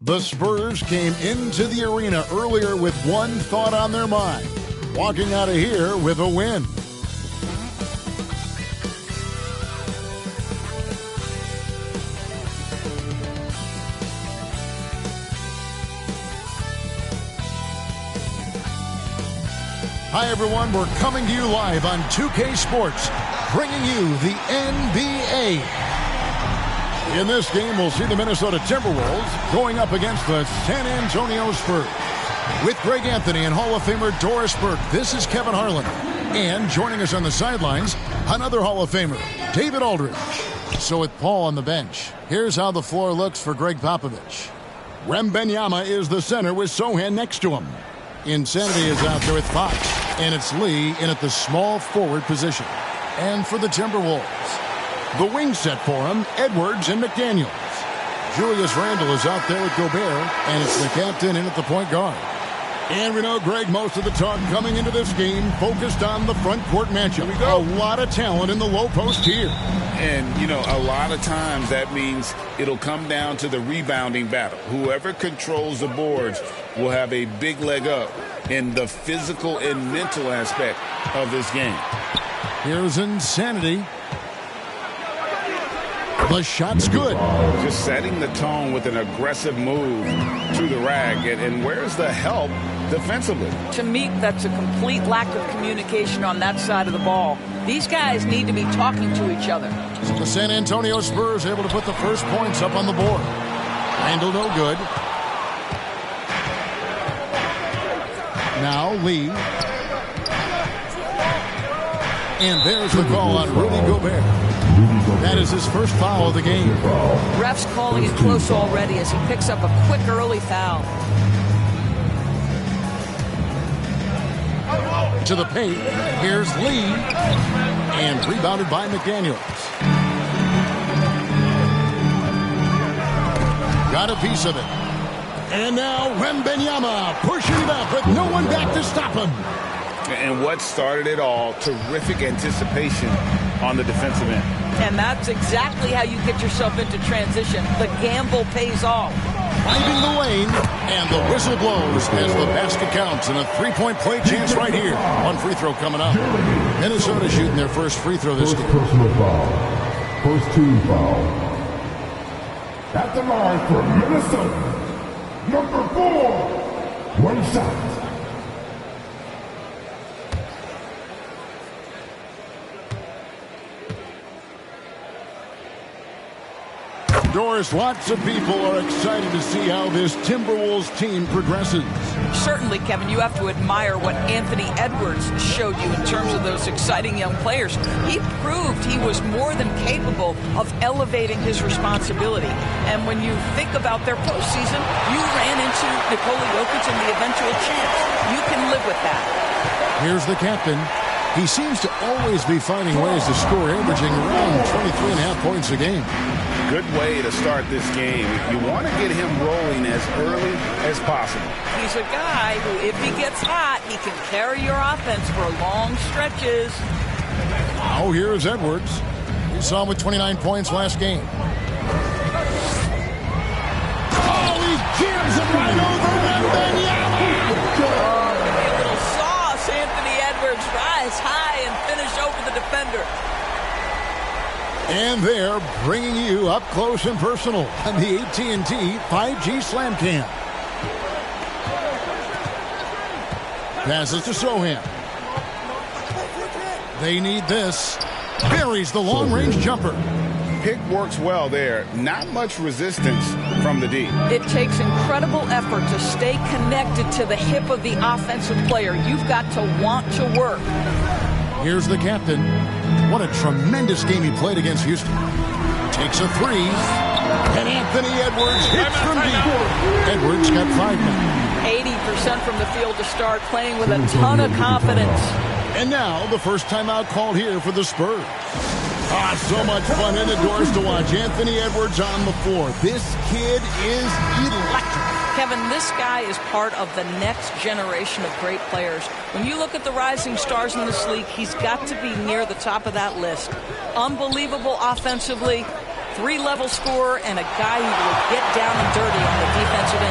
The Spurs came into the arena earlier with one thought on their mind, walking out of here with a win. Hi everyone, we're coming to you live on 2K Sports, bringing you the NBA. In this game, we'll see the Minnesota Timberwolves going up against the San Antonio Spurs. With Greg Anthony and Hall of Famer Doris Burke, this is Kevin Harlan. And joining us on the sidelines, another Hall of Famer, David Aldridge. So with Paul on the bench, here's how the floor looks for Greg Popovich. Wembanyama is the center with Sochan next to him. Insanity is out there with Fox, and it's Lee in at the small forward position. And for the Timberwolves, the wing set for him, Edwards and McDaniels. Julius Randle is out there with Gobert, and it's the captain in at the point guard. And we know, Greg, most of the talk coming into this game focused on the front court matchup. A lot of talent in the low post here. And, you know, a lot of times that means it'll come down to the rebounding battle. Whoever controls the boards will have a big leg up in the physical and mental aspect of this game. Here's Insanity. The shot's good. Just setting the tone with an aggressive move to the rag. And where's the help defensively? To me, that's a complete lack of communication on that side of the ball. These guys need to be talking to each other. So the San Antonio Spurs able to put the first points up on the board. Randle no good. Now Lee. And there's the call on Rudy Gobert. That is his first foul of the game. Ref's calling it close already as he picks up a quick early foul. To the paint, here's Lee. And rebounded by McDaniels. Got a piece of it. And now Wembanyama pushing it up with no one back to stop him. And what started it all, terrific anticipation on the defensive end. And that's exactly how you get yourself into transition. The gamble pays off. Finding the lane, and the whistle blows as the basket counts, and a three-point play chance right here. One free throw coming up. Minnesota shooting their first free throw this game. Personal foul. First team foul. At the line for Minnesota, number 4, one shot. Doris, lots of people are excited to see how this Timberwolves team progresses. Certainly, Kevin, you have to admire what Anthony Edwards showed you in terms of those exciting young players. He proved he was more than capable of elevating his responsibility. And when you think about their postseason, you ran into Nikola Jokic and the eventual champs. You can live with that. Here's the captain. He seems to always be finding ways to score, averaging around 23.5 points a game. Good way to start this game. You want to get him rolling as early as possible. He's a guy who, if he gets hot, he can carry your offense for long stretches. Now here's Edwards. We saw him with 29 points last game. Oh, he jams it right over Wembanyama. Oh, a little sauce. Anthony Edwards rise high and finish over the defender. And they're bringing you up close and personal on the AT&T 5G Slam Cam. Passes to Sochan. They need this. Buries the long-range jumper. Pick works well there. Not much resistance from the D. It takes incredible effort to stay connected to the hip of the offensive player. You've got to want to work. Here's the captain. What a tremendous game he played against Houston. Takes a three. And Anthony Edwards hits from deep. Edwards got 5 now. 80% from the field to start, playing with a ton of confidence. And now the first timeout called here for the Spurs. So much fun in the doors to watch. Anthony Edwards on the floor. This kid is electric. Kevin, this guy is part of the next generation of great players. When you look at the rising stars in this league, he's got to be near the top of that list. Unbelievable offensively, 3-level scorer, and a guy who will get down and dirty on the defensive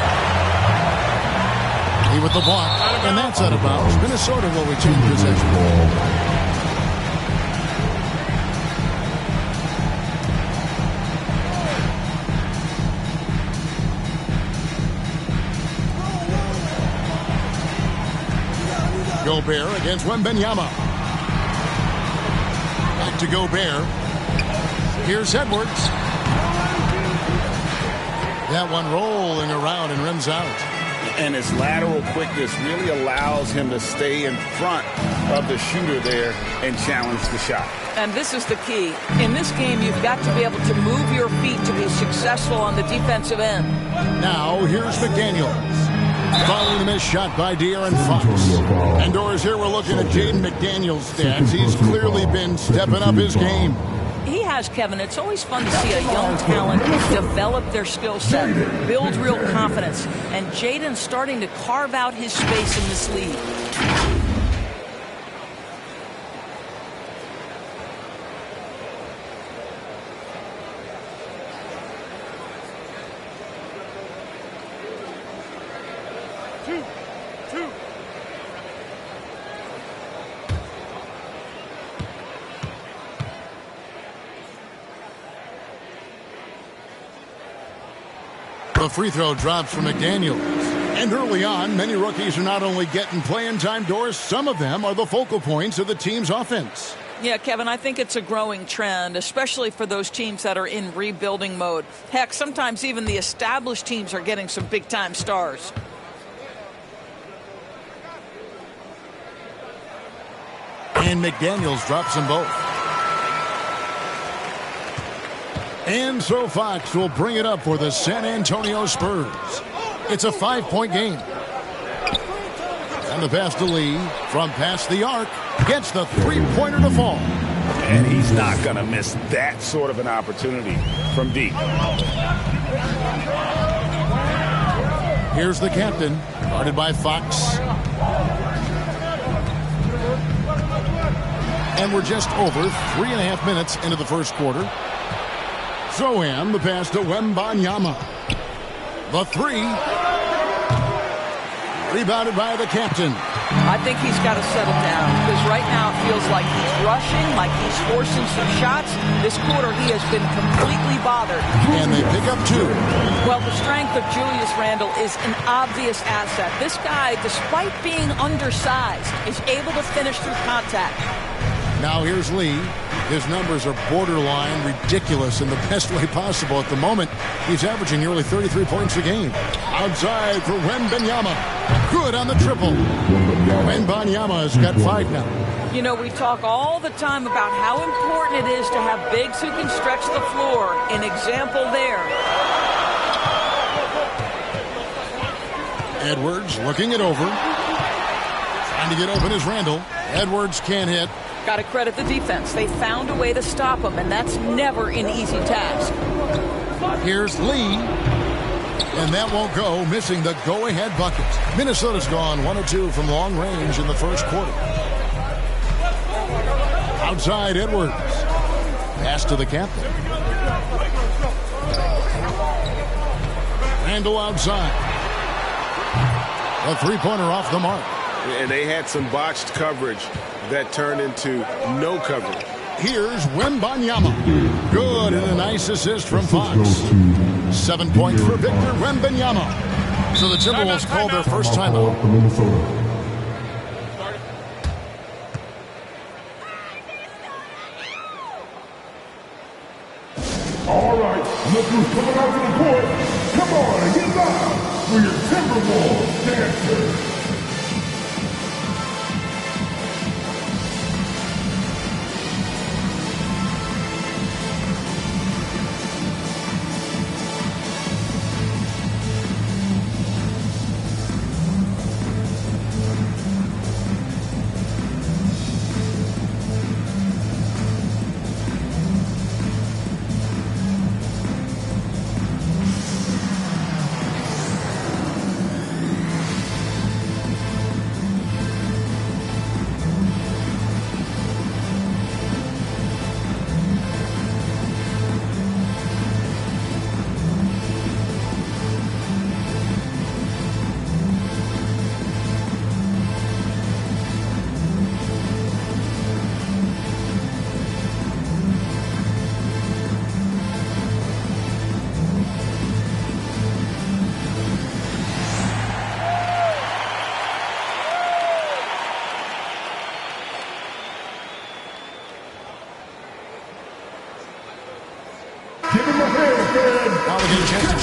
with the block, and that's out of bounds. Minnesota will retain possession. Gobert against Wembanyama. Back to Gobert. Here's Edwards. That one rolling around and rims out. And his lateral quickness really allows him to stay in front of the shooter there and challenge the shot. And this is the key. In this game, you've got to be able to move your feet to be successful on the defensive end. Now, here's McDaniels. Following the missed shot by De'Aaron Fox. And Doris, here we're looking at Jaden McDaniels' stats. He's clearly been stepping up his game. He has, Kevin. It's always fun to see a young talent develop their skill set, build real confidence. And Jaden's starting to carve out his space in this league. The free throw drops from McDaniels. And early on, many rookies are not only getting playing time, Doris, some of them are the focal points of the team's offense. Yeah, Kevin, I think it's a growing trend, especially for those teams that are in rebuilding mode. Heck, sometimes even the established teams are getting some big-time stars. And McDaniels drops them both. And so Fox will bring it up for the San Antonio Spurs. It's a 5-point game. And the pass to Lee from past the arc gets the three-pointer to fall. And he's not going to miss that sort of an opportunity from deep. Here's the captain, guarded by Fox. And we're just over 3.5 minutes into the first quarter. Zohan, the pass to Wembanyama. The three. Rebounded by the captain. I think he's got to settle down because right now it feels like he's rushing, like he's forcing some shots. This quarter he has been completely bothered. And they pick up two. Well, the strength of Julius Randle is an obvious asset. This guy, despite being undersized, is able to finish through contact. Now here's Lee. His numbers are borderline ridiculous in the best way possible at the moment. He's averaging nearly 33 points a game. Outside for Wembanyama. Good on the triple. Wembanyama has got 5 now. You know, we talk all the time about how important it is to have bigs who can stretch the floor. An example there. Edwards looking it over. Trying to get open is Randle. Edwards can't hit. Got to credit the defense. They found a way to stop him, and that's never an easy task. Here's Lee. And that won't go, missing the go-ahead bucket. Minnesota's gone 1 of 2 from long range in the first quarter. Outside Edwards. Pass to the captain. Randle outside. A three-pointer off the mark. And they had some botched coverage that turned into no coverage. Here's Wembanyama. Good, and a nice assist from Fox. 7 points for Victor Wembanyama. So the Timberwolves call their first timeout. All right, look who's coming out to the court. Come on and get loud for your Timberwolves dancer.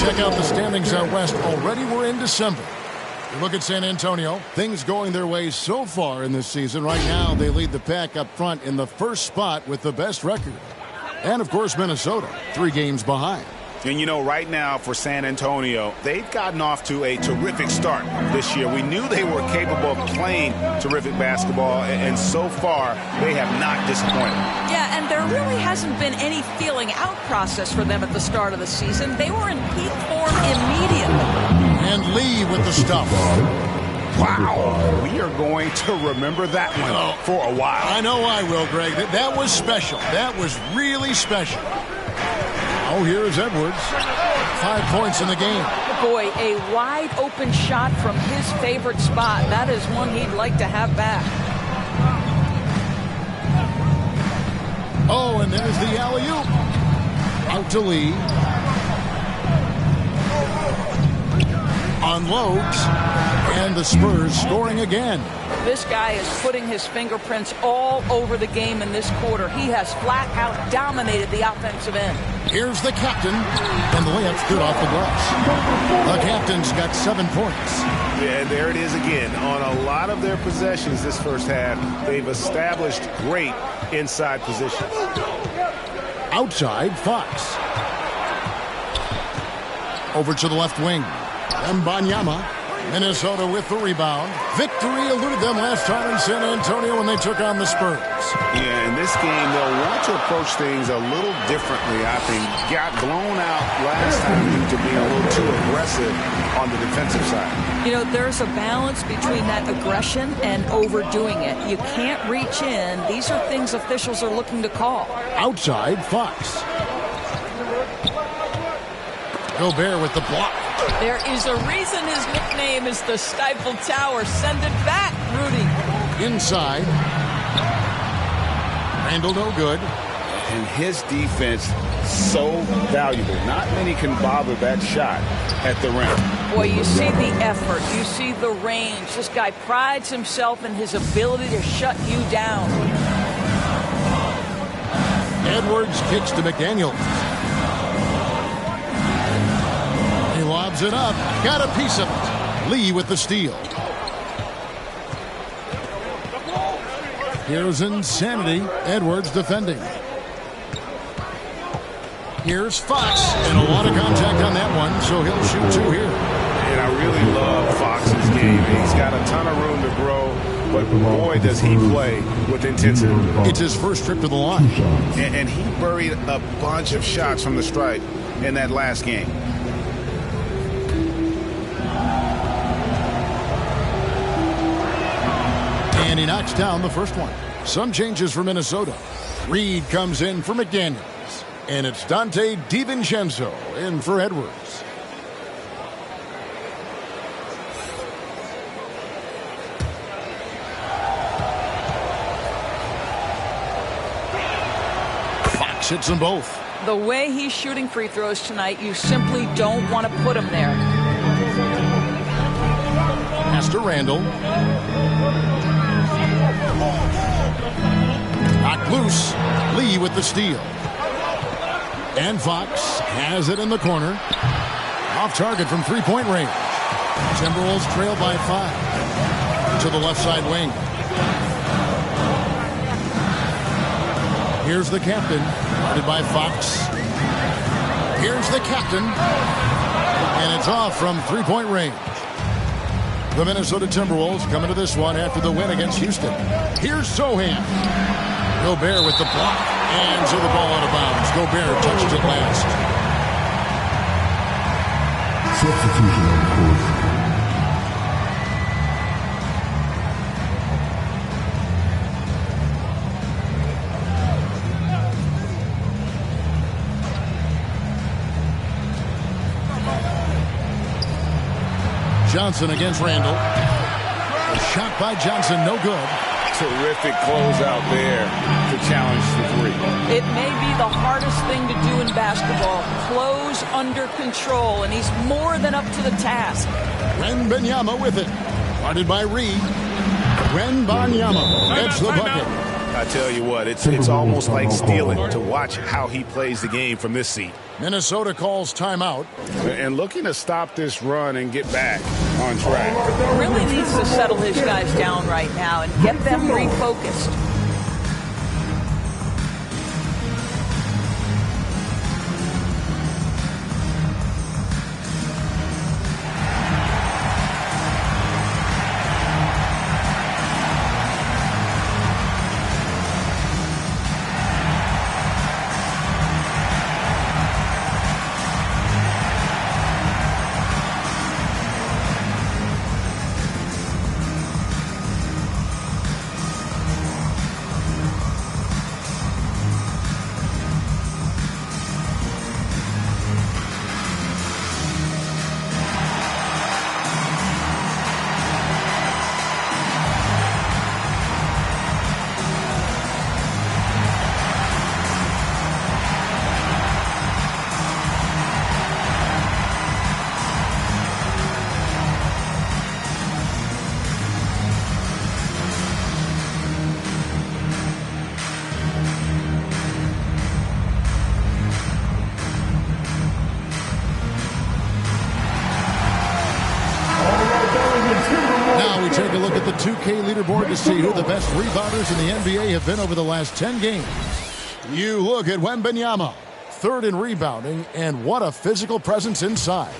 Check out the standings out west. Already we're in December. You look at San Antonio. Things going their way so far in this season. Right now, they lead the pack up front in the first spot with the best record. And, of course, Minnesota, 3 games behind. And, you know, right now for San Antonio, they've gotten off to a terrific start this year. We knew they were capable of playing terrific basketball, and so far they have not disappointed. Yeah, and there really hasn't been any feeling out process for them at the start of the season. They were in peak form immediately. And Lee with the stuff. Wow, we are going to remember that one for a while. I know I will, Greg. That was special. That was really special. Oh, here's Edwards. 5 points in the game. Boy, a wide open shot from his favorite spot. That is one he'd like to have back. Oh, and there's the alley-oop. Out to Lee. Unloads. And the Spurs scoring again. This guy is putting his fingerprints all over the game in this quarter. He has flat out dominated the offensive end. Here's the captain, and the layup's good off the glass. The captain's got 7 points. Yeah, there it is again. On a lot of their possessions this first half, they've established great inside positions. Outside, Fox. Over to the left wing. Mbanyama. Minnesota with the rebound. Victory eluded them last time in San Antonio when they took on the Spurs. Yeah, in this game, they'll want to approach things a little differently, I think. Got blown out last time due to being a little too aggressive on the defensive side. You know, there's a balance between that aggression and overdoing it. You can't reach in. These are things officials are looking to call. Outside, Fox. Gobert with the block. There is a reason his nickname is the Stifle Tower. Send it back, Rudy. Inside. Randall no good. And his defense so valuable. Not many can bother that shot at the rim. Boy, you see the effort. You see the range. This guy prides himself in his ability to shut you down. Edwards kicks to McDaniel. Lobs it up. Got a piece of it. Lee with the steal. Here's insanity. Edwards defending. Here's Fox. And a lot of contact on that one, so he'll shoot 2 here. And I really love Fox's game. He's got a ton of room to grow, but boy, does he play with intensity. It's his first trip to the line. And he buried a bunch of shots from the stripe in that last game. And he knocks down the first one. Some changes for Minnesota. Reed comes in for McDaniels. And it's Dante DiVincenzo in for Edwards. Fox hits them both. The way he's shooting free throws tonight, you simply don't want to put him there. Pass to Randall. Knocked loose. Lee with the steal. And Fox has it in the corner. Off target from three-point range. Timberwolves trail by 5. To the left side wing. Here's the captain. Guarded by Fox. Here's the captain. And it's off from three-point range. The Minnesota Timberwolves coming to this one after the win against Houston. Here's Sohan. Gobert with the block. And so the ball out of bounds. Gobert touched it last. Substitution on the court. Johnson against Randall. A shot by Johnson, no good. Terrific closeout there to challenge the three. It may be the hardest thing to do in basketball. Close under control, and he's more than up to the task. Wembanyama with it. Guarded by Reed. Wembanyama gets the bucket. I tell you what, it's almost like stealing to watch how he plays the game from this seat. Minnesota calls timeout. And looking to stop this run and get back on track. Really needs to settle his guys down right now and get them refocused. Now we take a look at the 2K leaderboard to see who the best rebounders in the NBA have been over the last 10 games. You look at Wembanyama, third in rebounding, and what a physical presence inside.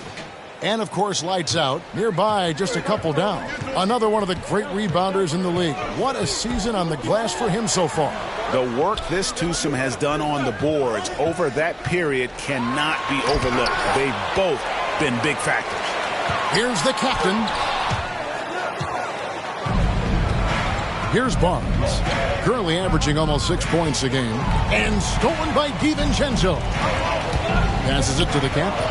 And, of course, lights out. Nearby, just a couple down. Another one of the great rebounders in the league. What a season on the glass for him so far. The work this twosome has done on the boards over that period cannot be overlooked. They've both been big factors. Here's the captain. Here's Barnes, currently averaging almost 6 points a game. And stolen by DiVincenzo. Passes it to the captain.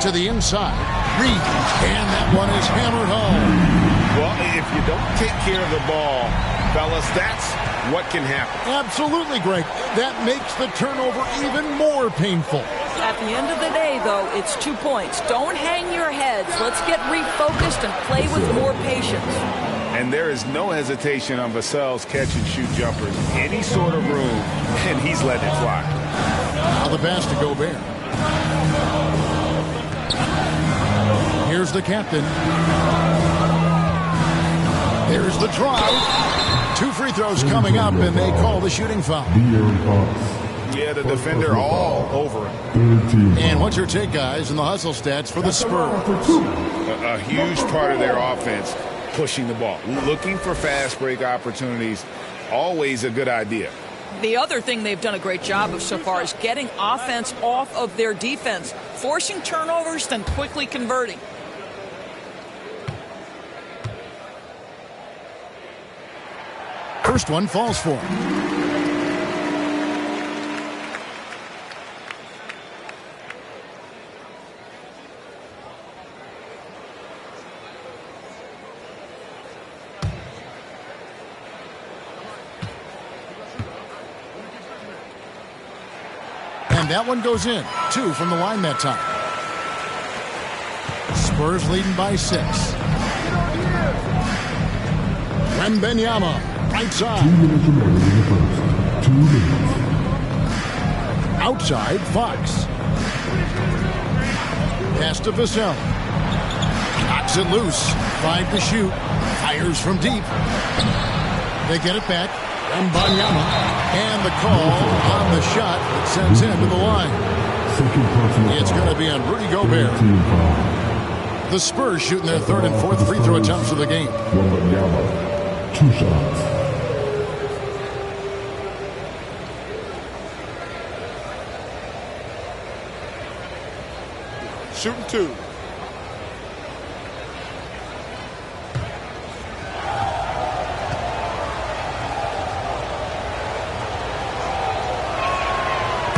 To the inside. Reed. And that one is hammered home. Well, if you don't take care of the ball, fellas, that's what can happen. Absolutely, Greg. That makes the turnover even more painful. At the end of the day, though, it's 2 points. Don't hang your heads. Let's get refocused and play with more patience. And there is no hesitation on Vassell's catch-and-shoot jumpers. Any sort of room, and he's letting it fly. Now the pass to Gobert. Here's the captain. There's the drive. 2 free throws coming up, and they call the shooting foul. Yeah, the defender all over him. And what's your take, guys, in the hustle stats for the Spurs? A huge part of their offense, pushing the ball. Looking for fast break opportunities, always a good idea. The other thing they've done a great job of so far is getting offense off of their defense, forcing turnovers, then quickly converting. First one falls for him. And that one goes in. 2 from the line that time. Spurs leading by 6. Wembanyama, right side. 2 minutes remaining in the first. 2 minutes. Outside, Fox. Pass to Vassell. Knocks it loose. 5 to shoot. Fires from deep. They get it back. Wembanyama. And the call on the shot that sends him to the line. It's going to be on Rudy Gobert. The Spurs shooting their 3rd and 4th free throw attempts of the game. Wembanyama, 2 shots. Shooting 2.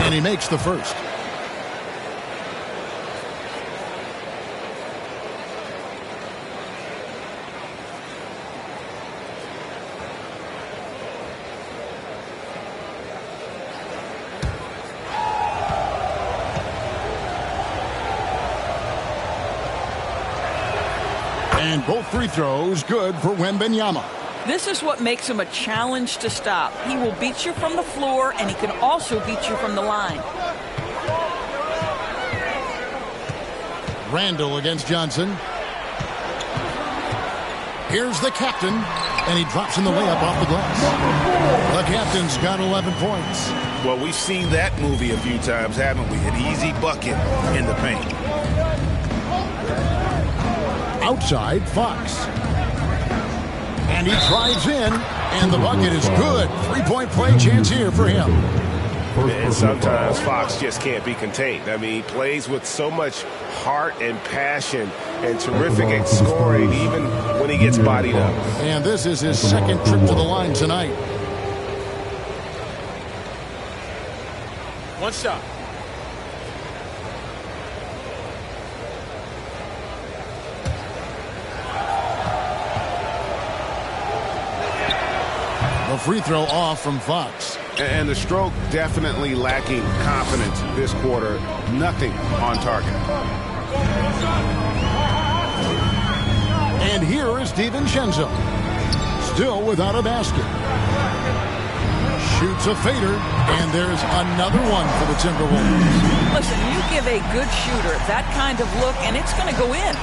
And he makes the first. And both free throws good for Wembanyama. This is what makes him a challenge to stop. He will beat you from the floor, and he can also beat you from the line. Randall against Johnson. Here's the captain, and he drops in the layup off the glass. The captain's got 11 points. Well, we've seen that movie a few times, haven't we? An easy bucket in the paint. Outside, Fox. And he drives in, and the bucket is good. Three-point play chance here for him. And sometimes Fox just can't be contained. I mean, he plays with so much heart and passion and terrific at scoring, even when he gets bodied up. And this is his second trip to the line tonight. One shot. A free throw off from Fox. And the stroke definitely lacking confidence this quarter. Nothing on target. And here is DiVincenzo. Still without a basket. Shoots a fader, and there's another one for the Timberwolves. Listen, you give a good shooter that kind of look, and it's going to go in.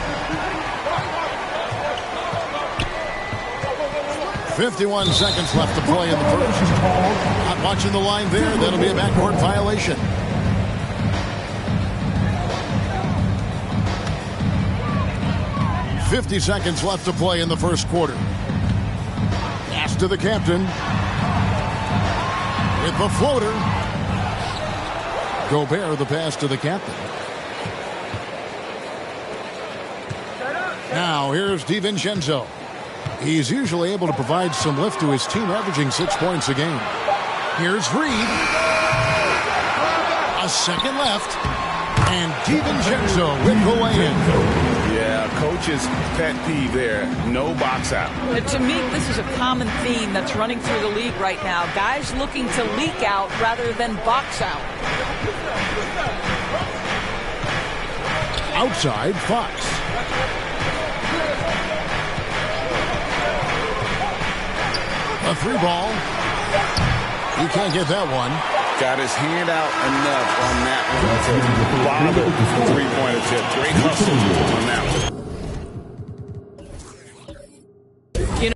51 seconds left to play in the first. Not watching the line there. That'll be a backcourt violation. .50 seconds left to play in the first quarter. Pass to the captain. With the floater. Gobert the pass to the captain. Now here's DiVincenzo. He's usually able to provide some lift to his team, averaging 6 points a game. Here's Reed. A second left. And DiVincenzo with the lay-in. Yeah, coach's pet peeve there. No box out. And to me, this is a common theme that's running through the league right now. Guys looking to leak out rather than box out. Outside, Fox. A three ball. You can't get that one. Got his hand out enough on that one to bother the three-point attempt. Great hustle on that one. You know,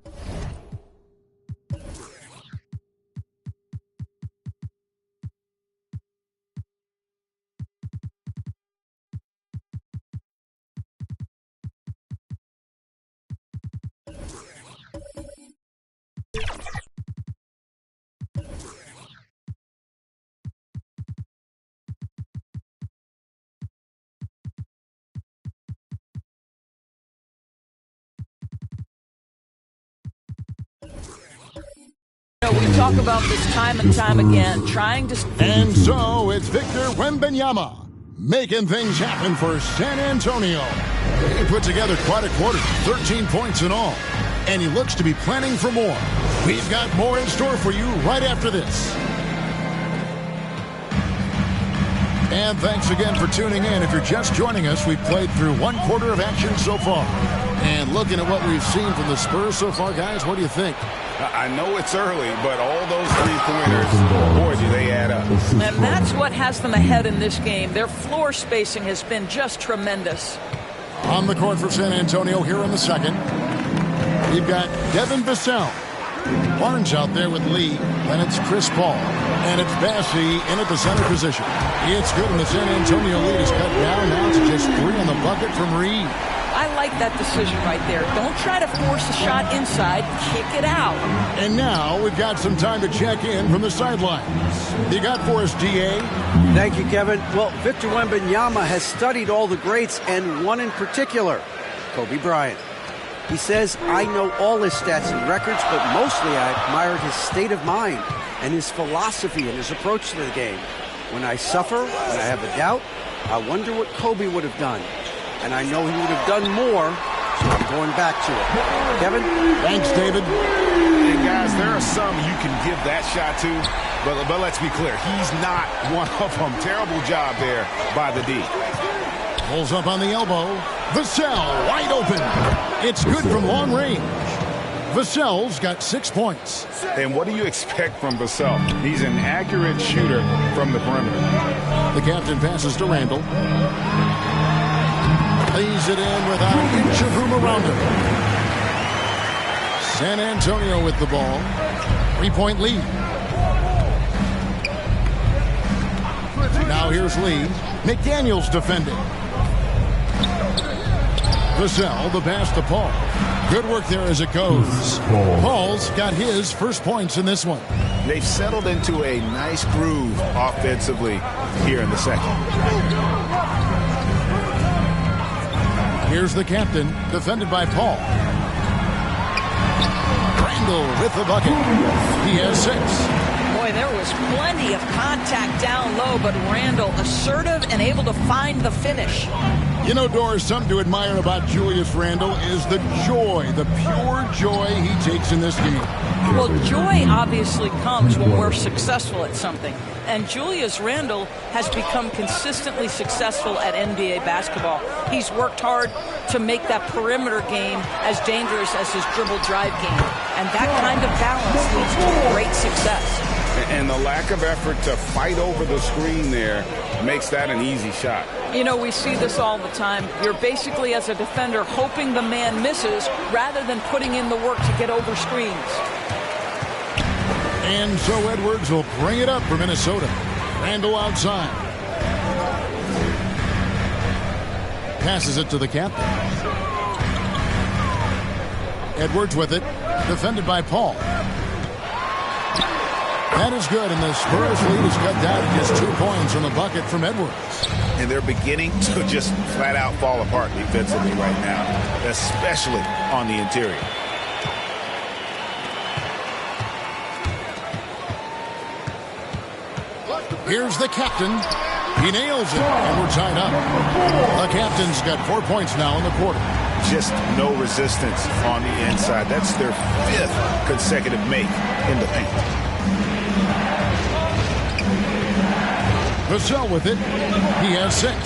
we talk about this time and time again, trying to... And so it's Victor Wembanyama making things happen for San Antonio. He put together quite a quarter, 13 points in all. And he looks to be planning for more. We've got more in store for you right after this. And thanks again for tuning in. If you're just joining us, we've played through one quarter of action so far. And looking at what we've seen from the Spurs so far, guys, what do you think? I know it's early, but all those three-pointers, boy, do they add up. And that's what has them ahead in this game. Their floor spacing has been just tremendous. On the court for San Antonio here in the second. We've got Devin Vassell. Barnes out there with Lee. Then it's Chris Paul. And it's Bassey in at the center position. It's good, and the San Antonio lead is cut down now to just 3 on the bucket from Reed. I like that decision right there. Don't try to force a shot inside. Kick it out. And now we've got some time to check in from the sidelines. You got for us, D.A.? Thank you, Kevin. Well, Victor Wembanyama has studied all the greats and one in particular, Kobe Bryant. He says, I know all his stats and records, but mostly I admired his state of mind and his philosophy and his approach to the game. When I suffer, when I have a doubt, I wonder what Kobe would have done. And I know he would have done more, so I'm going back to it. Kevin? Thanks, David. And guys, there are some you can give that shot to, but let's be clear, he's not one of them. Terrible job there by the D. Pulls up on the elbow. Vassell wide open. It's good from long range. Vassell's got 6 points. And what do you expect from Vassell? He's an accurate shooter from the perimeter. The captain passes to Randall. Lays it in without an inch of room around him. San Antonio with the ball. 3-point lead. Now here's Lee. McDaniels defending. Vassell, the pass to Paul. Good work there as it goes. Paul's got his first points in this one. They've settled into a nice groove offensively here in the second. Here's the captain, defended by Paul. Randall with the bucket. He has 6. Boy, there was plenty of contact down low, but Randall assertive and able to find the finish. You know, Doris, something to admire about Julius Randall is the joy, the pure joy he takes in this game. Well, joy obviously comes when we're successful at something. And Julius Randall has become consistently successful at NBA basketball. He's worked hard to make that perimeter game as dangerous as his dribble drive game. And that kind of balance leads to great success. And the lack of effort to fight over the screen there makes that an easy shot. You know, we see this all the time. You're basically, as a defender, hoping the man misses rather than putting in the work to get over screens. And so Edwards will bring it up for Minnesota. Randall outside. Passes it to the captain. Edwards with it. Defended by Paul. That is good, and the Spurs lead is cut down to just 2 points on the bucket from Edwards. And they're beginning to just flat out fall apart defensively right now, especially on the interior. Here's the captain. He nails it, and we're tied up. The captain's got 4 points now in the quarter. Just no resistance on the inside. That's their 5th consecutive make in the paint. Vassell with it. He has 6.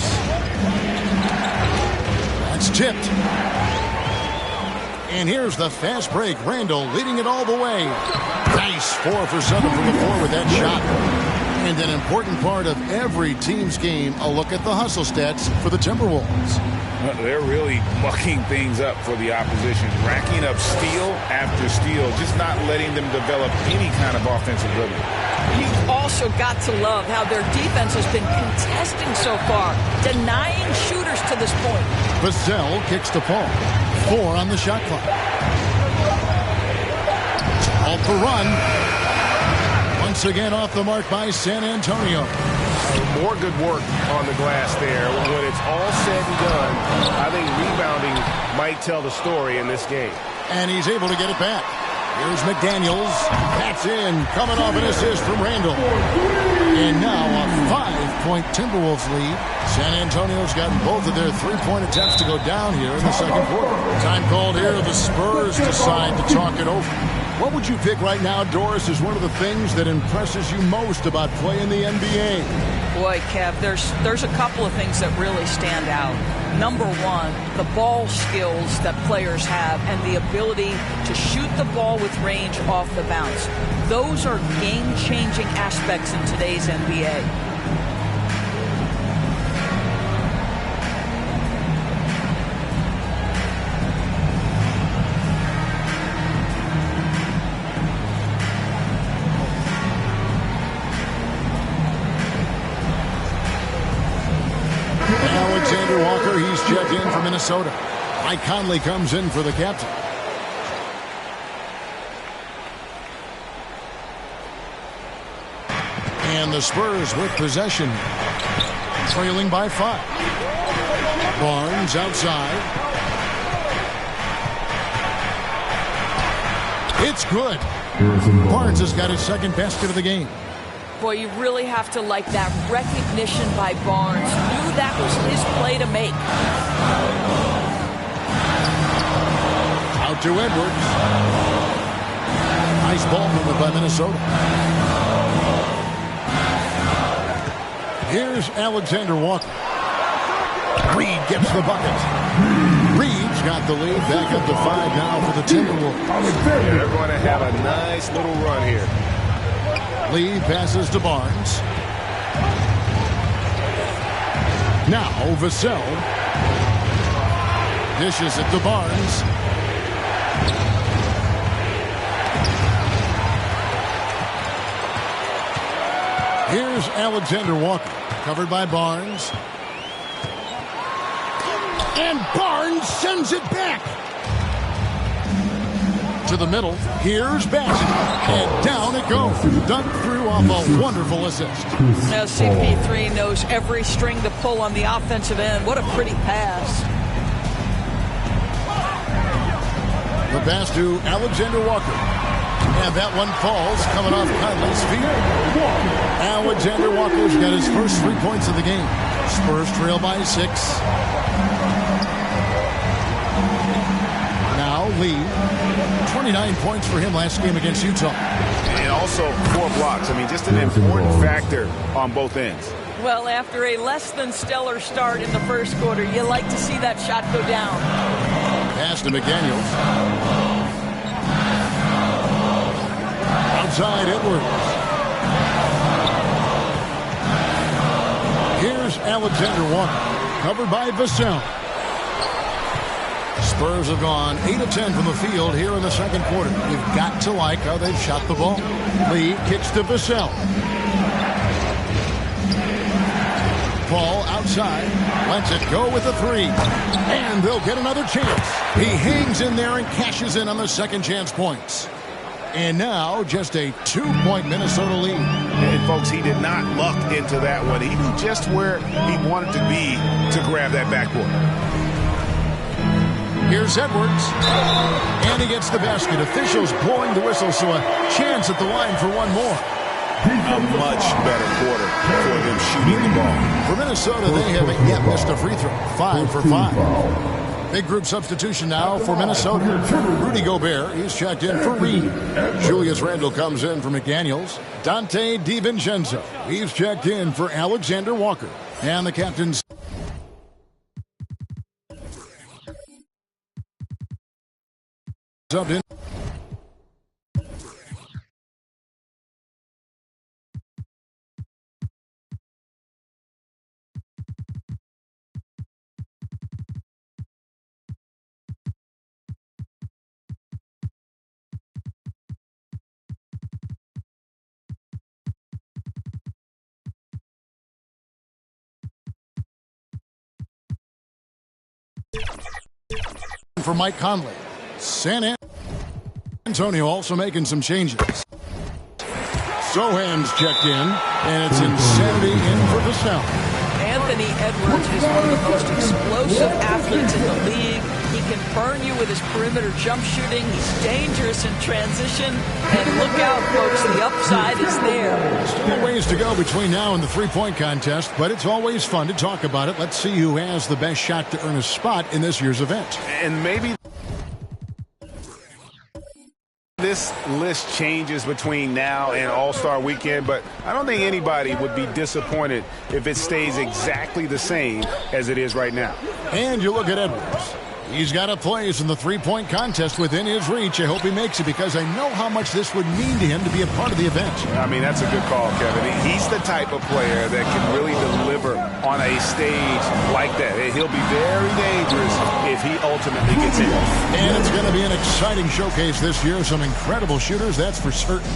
That's tipped. And here's the fast break. Randall leading it all the way. Nice 4 for 7 from the floor with that shot. And an important part of every team's game, a look at the hustle stats for the Timberwolves. They're really mucking things up for the opposition, racking up steal after steal, just not letting them develop any kind of offensive rhythm. You've also got to love how their defense has been contesting so far, denying shooters to this point. Vassell kicks to Paul. 4 on the shot clock. Off the run. Once again off the mark by San Antonio. More good work on the glass there. When it's all said and done, I think rebounding might tell the story in this game. And he's able to get it back. Here's McDaniels. That's in. Coming off an assist from Randall. And now a 5-point Timberwolves lead. San Antonio's gotten both of their 3-point attempts to go down here in the second quarter. Time called here. The Spurs decide to talk it over. What would you pick right now, Doris, is one of the things that impresses you most about playing the NBA? Boy, Kev, there's a couple of things that really stand out. Number one, the ball skills that players have and the ability to shoot the ball with range off the bounce. Those are game-changing aspects in today's NBA. Alexander Walker, he's checked in for Minnesota. Mike Conley comes in for the captain. And the Spurs with possession, trailing by 5. Barnes outside. It's good. Barnes has got his second basket of the game. Boy, you really have to like that recognition by Barnes. Knew that was his play to make. Out to Edwards. Nice ball movement by Minnesota. Here's Alexander Walker. Reed gets the bucket. Reed's got the lead. Back up to 5 now for the Timberwolves. Yeah, they're going to have a nice little run here. Lee passes to Barnes. Now Vassell dishes it to Barnes. Here's Alexander Walker, covered by Barnes. And Barnes sends it back to the middle. Here's Bassett. And down it goes. Dunked through off a wonderful assist. Now CP3 knows every string to pull on the offensive end. What a pretty pass. The pass to Alexander Walker. And that one falls, coming off Conley's feet. Alexander Walker's got his first 3 points of the game. Spurs trail by 6. Now Lee. 29 points for him last game against Utah. And also 4 blocks. I mean, just an important factor on both ends. Well, after a less than stellar start in the first quarter, you like to see that shot go down. Pass to McDaniels. Outside Edwards. Here's Alexander Walker, covered by Vassell. Spurs have gone 8 of 10 from the field here in the second quarter. You've got to like how they've shot the ball. Lee kicks to Vassell. Paul outside, lets it go with a 3. And they'll get another chance. He hangs in there and cashes in on the second chance points. And now just a 2-point Minnesota lead. And folks, he did not luck into that one. He knew just where he wanted to be to grab that backboard. Here's Edwards. And he gets the basket. Officials blowing the whistle, so a chance at the line for one more. A much better quarter for them shooting the ball. For Minnesota, they haven't yet missed a free throw. 5 for 5. Big group substitution now for Minnesota. Rudy Gobert, he's checked in for Reed. Julius Randle comes in for McDaniels. Dante DiVincenzo, he's checked in for Alexander Walker. And the captains subbed in. For Mike Conley. San Antonio also making some changes. Sohan's checked in, and it's Insanity in for Vassell. Anthony Edwards is one of the most explosive athletes in the league. He can burn you with his perimeter jump shooting. He's dangerous in transition. And look out, folks, the upside is there. Still a ways to go between now and the three-point contest, but it's always fun to talk about it. Let's see who has the best shot to earn a spot in this year's event. And maybe this list changes between now and All-Star Weekend, but I don't think anybody would be disappointed if it stays exactly the same as it is right now. And you look at Edwards. He's got a place in the three-point contest within his reach. I hope he makes it because I know how much this would mean to him to be a part of the event. I mean, that's a good call, Kevin. He's the type of player that can really deliver on a stage like that. He'll be very dangerous if he ultimately gets in. And it's going to be an exciting showcase this year. Some incredible shooters, that's for certain.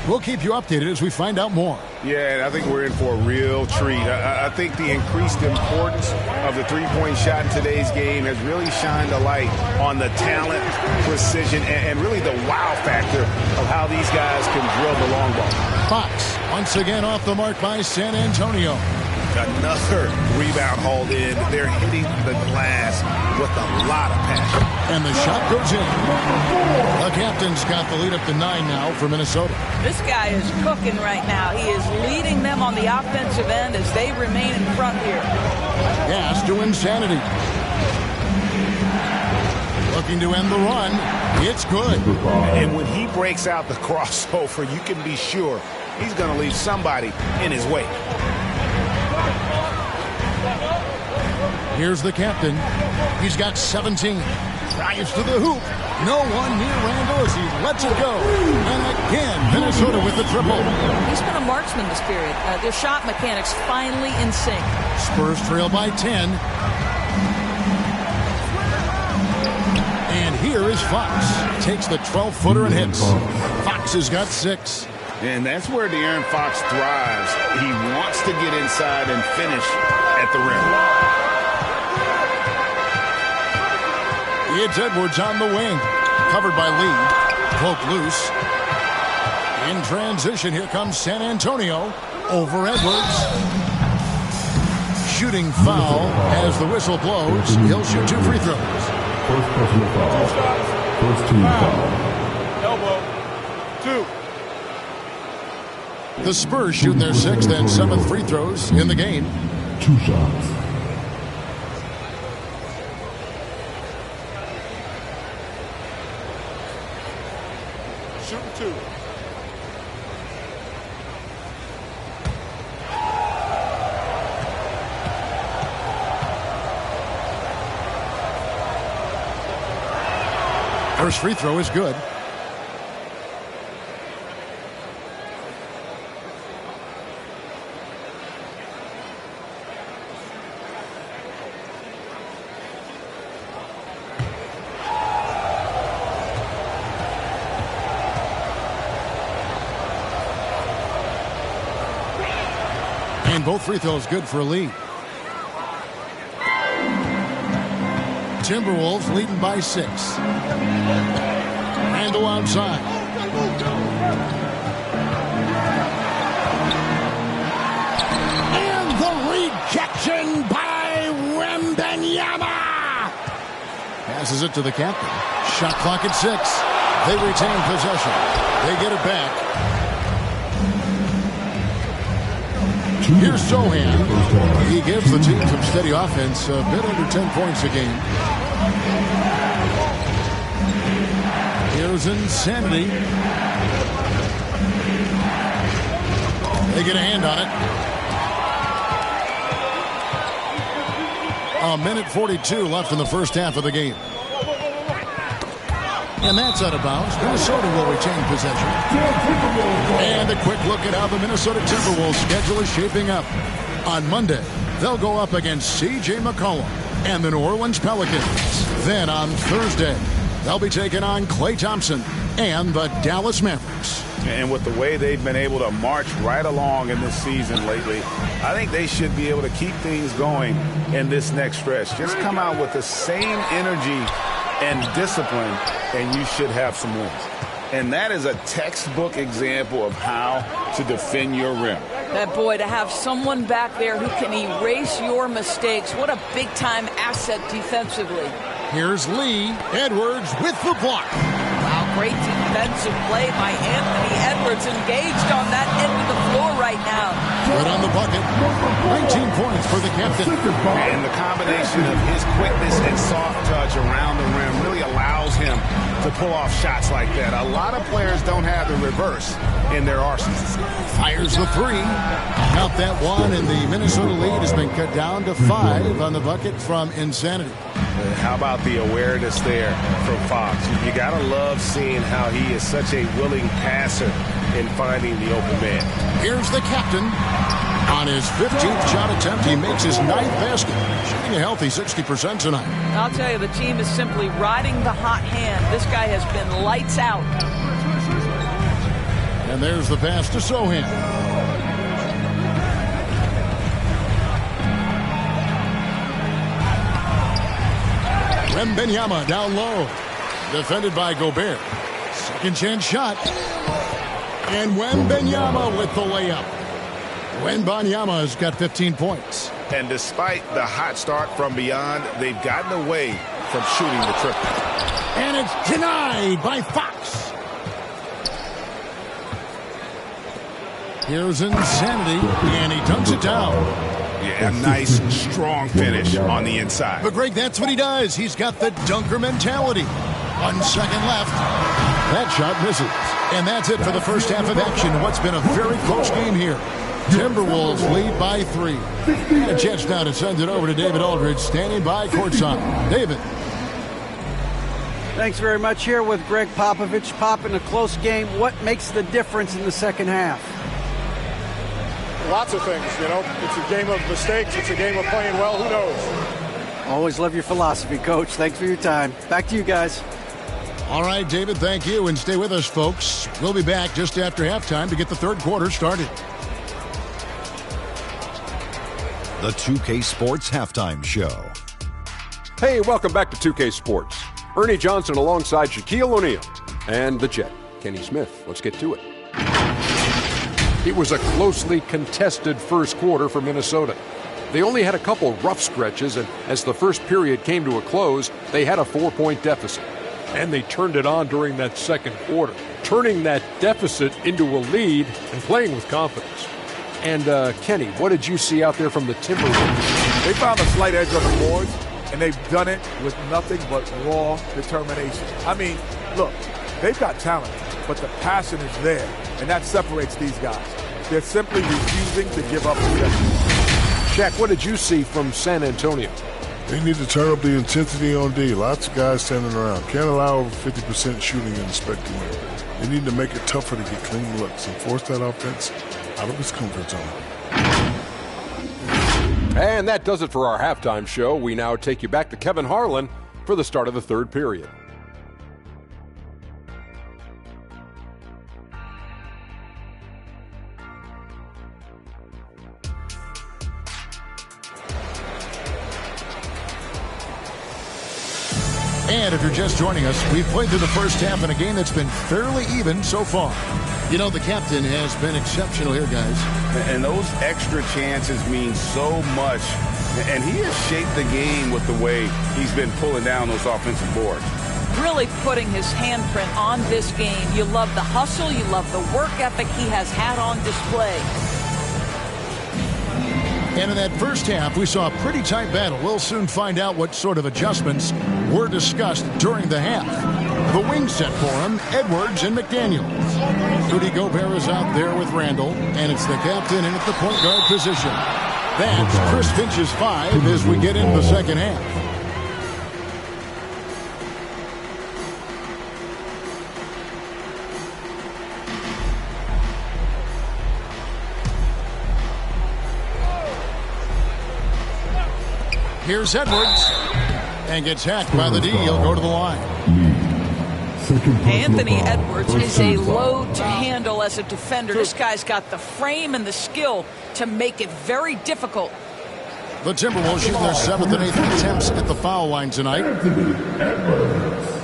We'll keep you updated as we find out more. Yeah, and I think we're in for a real treat. I think the increased importance of the three-point shot in today's game has really shined a light on the talent, precision, and really the wow factor of how these guys can drill the long ball. Fox once again off the mark by San Antonio. Another rebound hauled in. They're hitting the glass with a lot of passion. And the shot goes in. The captain's got the lead up to 9 now for Minnesota. This guy is cooking right now. He is leading them on the offensive end as they remain in front here. Pass to Insanity. Looking to end the run. It's good. And when he breaks out the crossover, you can be sure he's going to leave somebody in his way. Here's the captain. He's got 17. Drives to the hoop. No one near Randall as he lets it go. And again, Minnesota with the triple. He's been a marksman this period. Their shot mechanics finally in sync. Spurs trail by 10. And here is Fox. Takes the 12-footer and hits. Fox has got 6. And that's where De'Aaron Fox thrives. He wants to get inside and finish at the rim. It's Edwards on the wing. Covered by Lee. Poke loose. In transition, here comes San Antonio. Over Edwards. Shooting foul as the whistle blows. He'll shoot 2 free throws. First personal foul. First team foul. Elbow. 2. The Spurs shoot their 6th and 7th free throws in the game. 2 shots. Shooting 2. First free throw is good. And both free throws good for Lee. Timberwolves leading by 6. Randall outside. And the rejection by Wembanyama. Passes it to the captain. Shot clock at 6. They retain possession. They get it back. Here's Sohan. He gives the team some steady offense, a bit under 10 points a game. Here's Insanity. They get a hand on it. A minute 42 left in the first half of the game. And that's out of bounds. Minnesota will retain possession. And a quick look at how the Minnesota Timberwolves schedule is shaping up. On Monday, they'll go up against C.J. McCollum and the New Orleans Pelicans. Then on Thursday, they'll be taking on Klay Thompson and the Dallas Mavericks. And with the way they've been able to march right along in this season lately, I think they should be able to keep things going in this next stretch. Just come out with the same energy and discipline, and you should have some wins. And that is a textbook example of how to defend your rim. That boy, to have someone back there who can erase your mistakes, what a big-time asset defensively. Here's Lee. Edwards with the block. Wow, great defensive play by Anthony Edwards, engaged on that end of the floor right now. Good on the bucket. 19 points for the captain. And the combination of his quickness and soft touch around the rim really allows him to pull off shots like that. A lot of players don't have the reverse in their arsenals. Fires the 3. Count that one, and the Minnesota lead has been cut down to 5 on the bucket from Insanity. How about the awareness there from Fox? You got to love seeing how he is such a willing passer in finding the open man. Here's the captain. On his 15th shot attempt, he makes his 9th basket. Shooting a healthy 60% tonight. I'll tell you, the team is simply riding the hot hand. This guy has been lights out. And there's the pass to Sohan. Wembanyama down low. Defended by Gobert. Second chance shot. And Wembanyama with the layup. Wembanyama has got 15 points. And despite the hot start from beyond, they've gotten away from shooting the triple. And it's denied by Fox. Here's Insanity, and he dunks it down. Yeah, a nice, strong finish on the inside. But, Greg, that's what he does. He's got the dunker mentality. 1 second left. That shot misses. And that's it for the first half of action. What's been a very close game here. Timberwolves lead by 3. And a chance now to send it over to David Aldridge, standing by courtside. David. Thanks very much. Here with Greg Popovich. Pop, in a close game, what makes the difference in the second half? Lots of things, you know. It's a game of mistakes. It's a game of playing well. Who knows? Always love your philosophy, Coach. Thanks for your time. Back to you guys. All right, David, thank you. And stay with us, folks. We'll be back just after halftime to get the third quarter started. The 2K Sports Halftime Show. Hey, welcome back to 2K Sports. Ernie Johnson alongside Shaquille O'Neal and the Jet, Kenny Smith. Let's get to it. It was a closely contested first quarter for Minnesota. They only had a couple rough stretches, and as the first period came to a close, they had a 4-point deficit. And they turned it on during that second quarter, turning that deficit into a lead and playing with confidence. And, Kenny, what did you see out there from the Timberwolves? They found a slight edge on the boards, and they've done it with nothing but raw determination. I mean, look, they've got talent, but the passion is there, and that separates these guys. They're simply refusing to give up possession. Shaq, what did you see from San Antonio? They need to turn up the intensity on D. Lots of guys standing around. Can't allow over 50% shooting and expect to win. They need to make it tougher to get clean looks and force that offense out of its comfort zone. And that does it for our halftime show. We now take you back to Kevin Harlan for the start of the third period. And if you're just joining us, we've played through the first half in a game that's been fairly even so far. You know, the captain has been exceptional here, guys. And those extra chances mean so much. And he has shaped the game with the way he's been pulling down those offensive boards. Really putting his handprint on this game. You love the hustle. You love the work ethic he has had on display. And in that first half, we saw a pretty tight battle. We'll soon find out what sort of adjustments were discussed during the half. The wing set for him, Edwards and McDaniels. Rudy Gobert is out there with Randall, and it's the captain in at the point guard position. That's Chris Finch's 5 as we get into the second half. Here's Edwards, and gets hacked by the D. He'll go to the line. Anthony Edwards is a load to handle as a defender. This guy's got the frame and the skill to make it very difficult. The Timberwolves shooting their 7th and 8th attempts at the foul line tonight. Anthony Edwards.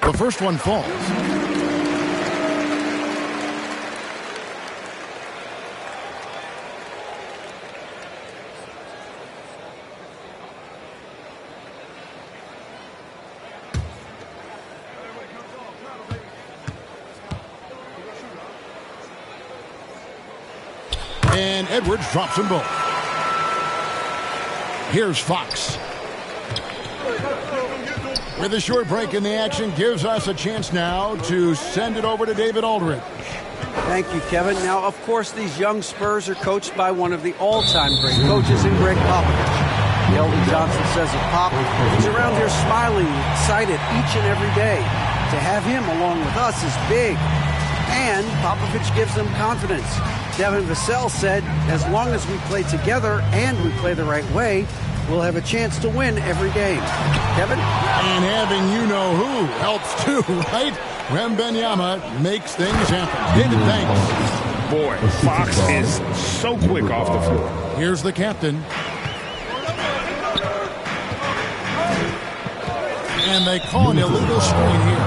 The first one falls. And Edwards drops them both. Here's Fox. With a short break in the action, gives us a chance now to send it over to David Aldridge. Thank you, Kevin. Now, of course, these young Spurs are coached by one of the all-time great coaches in Greg Popovich. Keldon Johnson says of Pop, he's around here smiling, excited each and every day. To have him along with us is big. And Popovich gives them confidence. Devin Vassell said, as long as we play together and we play the right way, we'll have a chance to win every game. Kevin? And having you-know-who helps too, right? Wembanyama makes things happen. David, thanks. Boy, Fox is so quick off the floor. Here's the captain. And they call an illegal screen here.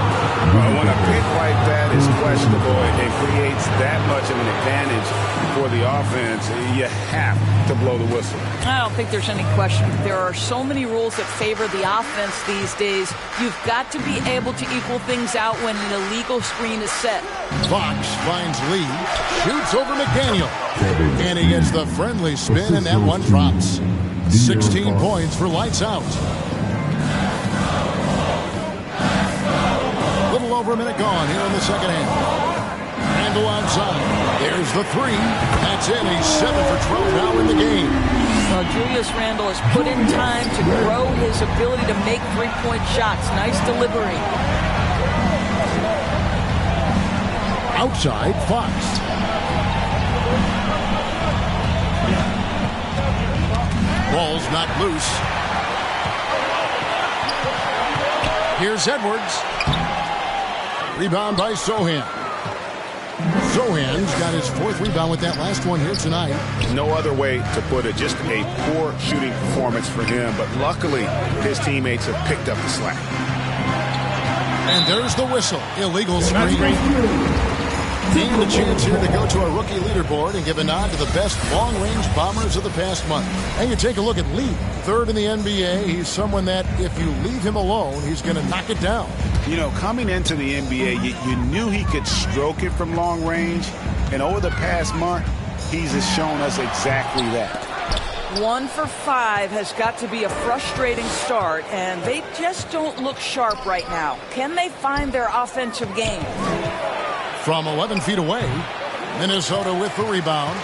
Well, when a pick like that is questionable and creates that much of an advantage for the offense, you have to blow the whistle. I don't think there's any question. There are so many rules that favor the offense these days. You've got to be able to equal things out when an illegal screen is set. Fox finds Lee, shoots over McDaniel, and he gets the friendly spin, and that one drops. 16 points for lights out. Little over a minute gone here in the second half. Randall outside. There's the three. That's in. He's 7 for 12 now in the game. Well, Julius Randle has put in time to grow his ability to make three-point shots. Nice delivery. Outside, Fox. Ball's knocked loose. Here's Edwards. Rebound by Sohan. Sohan's got his 4th rebound with that last one here tonight. No other way to put it. Just a poor shooting performance for him. But luckily, his teammates have picked up the slack. And there's the whistle. Illegal screen. And a chance here to go to a rookie leaderboard and give a nod to the best long-range bombers of the past month. And you take a look at Lee, 3rd in the NBA. He's someone that if you leave him alone, he's going to knock it down. You know, coming into the NBA, you knew he could stroke it from long range. And over the past month, he's shown us exactly that. 1 for 5 has got to be a frustrating start, and they just don't look sharp right now. Can they find their offensive game? From 11 feet away, Minnesota with the rebound.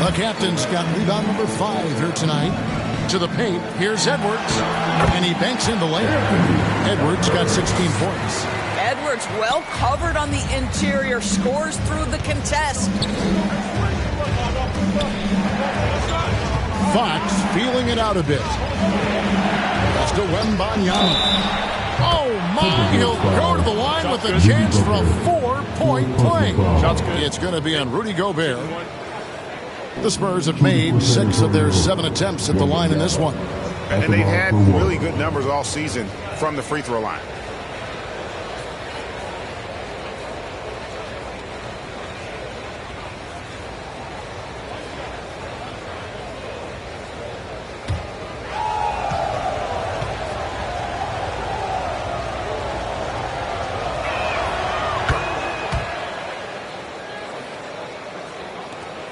The captain's got rebound number 5 here tonight. To the paint, here's Edwards, and he banks in the layup. Edwards got 16 points. Edwards well covered on the interior, scores through the contest. Fox feeling it out a bit. That's to Wembanyama. Oh my, he'll go to the line with a chance for a 4-point play. It's going to be on Rudy Gobert. The Spurs have made 6 of their 7 attempts at the line in this one. And they've had really good numbers all season from the free throw line.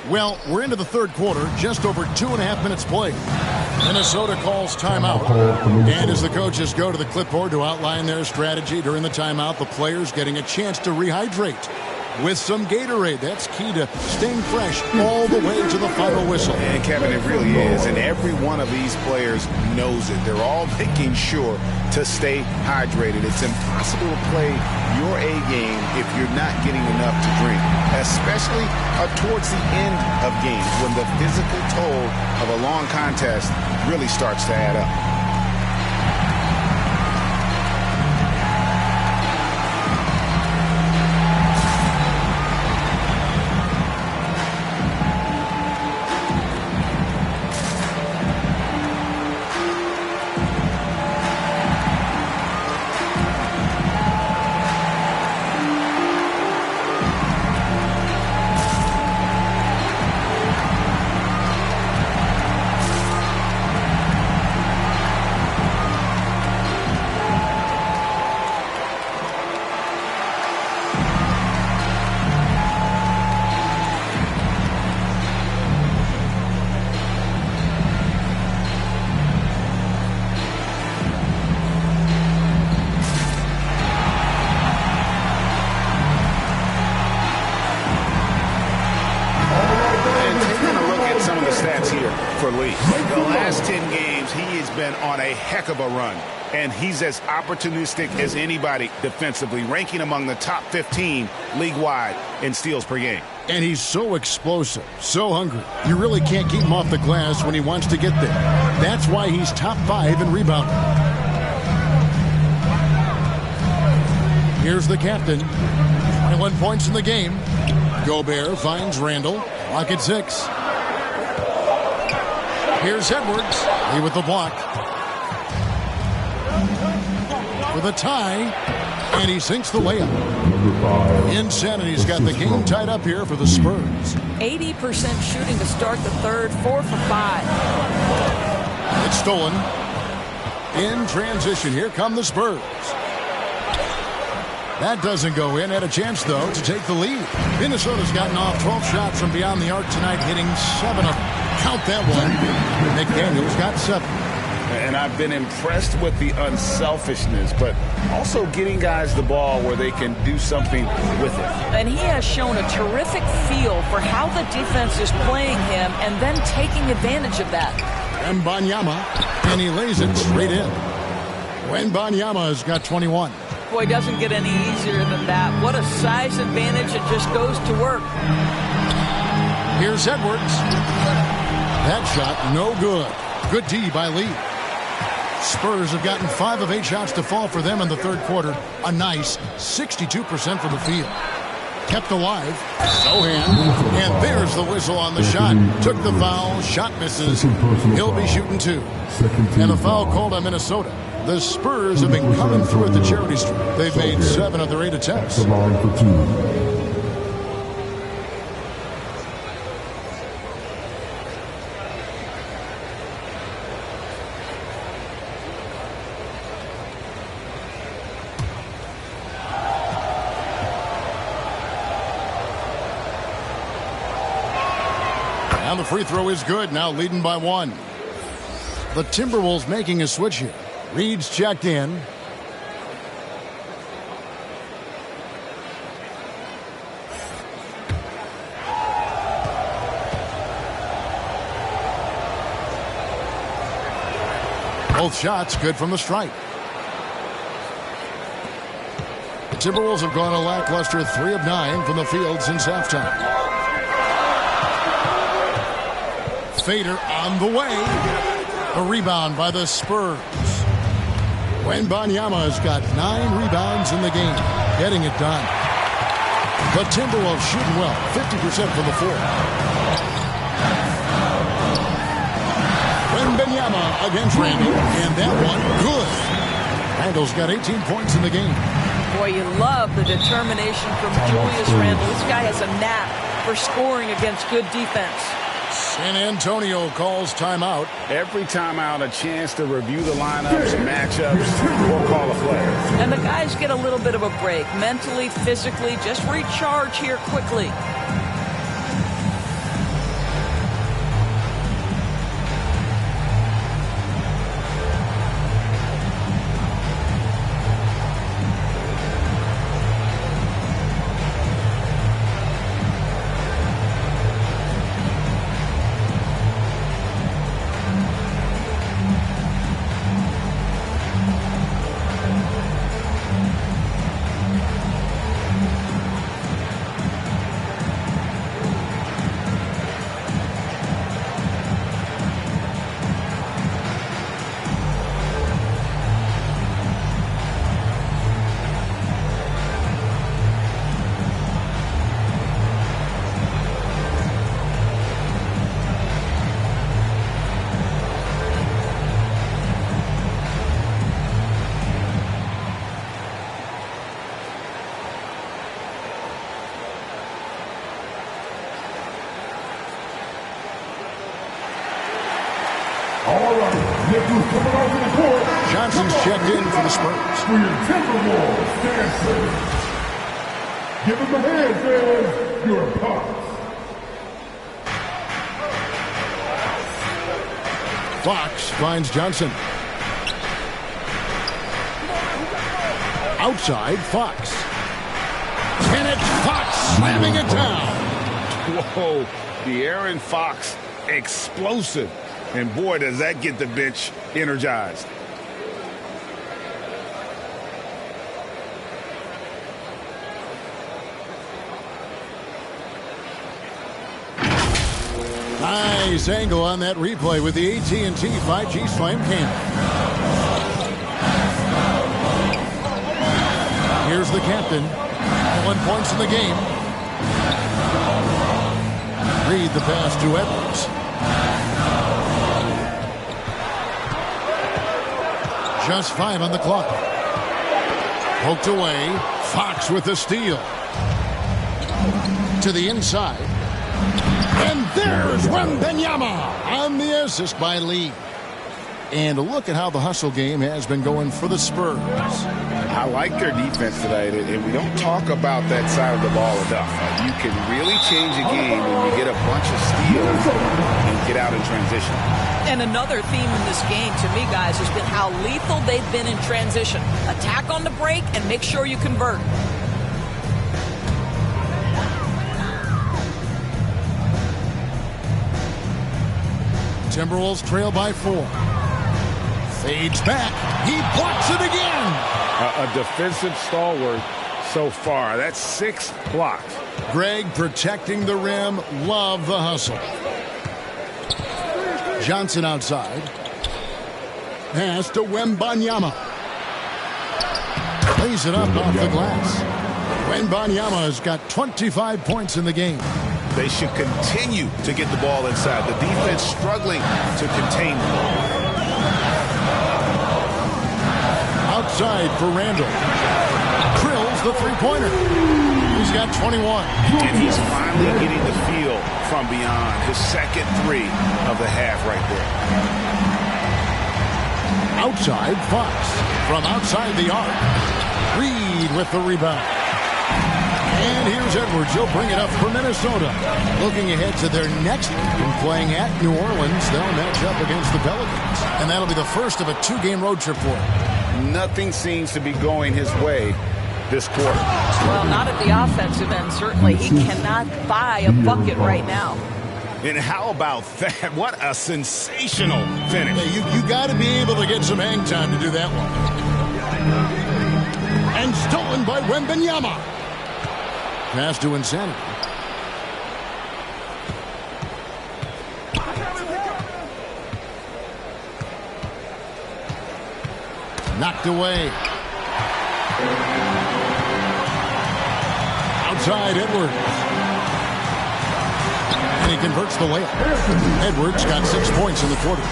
Well, we're into the 3rd quarter, just over 2.5 minutes played. Minnesota calls timeout. And as the coaches go to the clipboard to outline their strategy during the timeout, the players getting a chance to rehydrate with some Gatorade. That's key to staying fresh all the way to the final whistle. And Kevin, it really is. And every one of these players knows it. They're all making sure to stay hydrated. It's impossible to play your A game if you're not getting enough to drink, especially towards the end of games when the physical toll of a long contest really starts to add up. Of a run, and he's as opportunistic as anybody defensively, ranking among the top 15 league-wide in steals per game. And he's so explosive, so hungry. You really can't keep him off the glass when he wants to get there. That's why he's top 5 in rebounding. Here's the captain. 21 points in the game. Gobert finds Randall. Lock at 6. Here's Edwards. He with the block. the tie, and he sinks the layup. Insanity's got the game tied up here for the Spurs. 80% shooting to start the third, 4 for 5. It's stolen. In transition, here come the Spurs. That doesn't go in. Had a chance, though, to take the lead. Minnesota's gotten off 12 shots from beyond the arc tonight, hitting 7 of them. Count that one. McDaniels got 7. And I've been impressed with the unselfishness, but also getting guys the ball where they can do something with it. And he has shown a terrific feel for how the defense is playing him and then taking advantage of that. Wembanyama, and he lays it straight in. Wembanyama has got 21. Boy, doesn't get any easier than that. What a size advantage. It just goes to work. Here's Edwards. That shot, no good. Good D by Lee. Spurs have gotten 5 of 8 shots to fall for them in the third quarter. A nice 62% from the field. Kept alive. Sohan. And there's the whistle on the shot. Took the foul. Shot misses. He'll be shooting 2. And a foul called on Minnesota. The Spurs have been coming through at the charity stripe. They've made 7 of their 8 attempts. And the free throw is good, now leading by 1. The Timberwolves making a switch here. Reed's checked in. Both shots good from the stripe. The Timberwolves have gone a lackluster 3 of 9 from the field since halftime. Fader on the way. A rebound by the Spurs. Wembanyama has got 9 rebounds in the game, getting it done. The Timberwolves shooting well, 50% from the floor. Wembanyama against Randall, and that one good. Randall's got 18 points in the game. Boy, you love the determination from Julius Randle. This guy has a knack for scoring against good defense. San Antonio calls timeout. Every timeout, a chance to review the lineups, matchups, or call a play. And the guys get a little bit of a break. Mentally, physically, just recharge here quickly. Johnson's checked in for the Spurs. For your Timberwolves, Stanford. Give him the hand, fellas. Your pucks. Fox finds Johnson. Outside, Fox. Kenneth Fox slamming it down. Whoa, De'Aaron Fox, explosive. And boy, does that get the bench energized. Nice angle on that replay with the AT&T 5G Slam Cam. Here's the captain. 1 points in the game. Reed the pass to Edwards. Just 5 on the clock. Poked away. Fox with the steal. To the inside. And there's Wembanyama on the assist by Lee. And look at how the hustle game has been going for the Spurs. I like their defense tonight, and we don't talk about that side of the ball enough. You can really change a game when you get a bunch of steals and get out in transition. And another theme in this game, to me, guys, has been how lethal they've been in transition. Attack on the break and make sure you convert. Timberwolves trail by 4. Fades back. He blocks it again. A defensive stalwart so far. That's 6 blocks. Greg protecting the rim. Love the hustle. Johnson outside. Pass to Wembanyama. Lays it up off the glass. Wembanyama has got 25 points in the game. They should continue to get the ball inside. The defense struggling to contain them. Outside for Randall. Drills the three-pointer. He's got 21. And he's finally getting the feel from beyond. His second 3 of the half right there. Outside, Fox. From outside the arc. Reed with the rebound. And here's Edwards. He'll bring it up for Minnesota. Looking ahead to their next game, playing at New Orleans. They'll match up against the Pelicans. And that'll be the first of a 2-game road trip for him. Nothing seems to be going his way this quarter. Well, not at the offensive end, certainly. He cannot buy a bucket right now. And how about that? What a sensational finish. Yeah, you got to be able to get some hang time to do that one. And stolen by Wembanyama. Pass to Insanity. Knocked away. Outside Edwards. And he converts the layup. Edwards got 6 points in the quarter.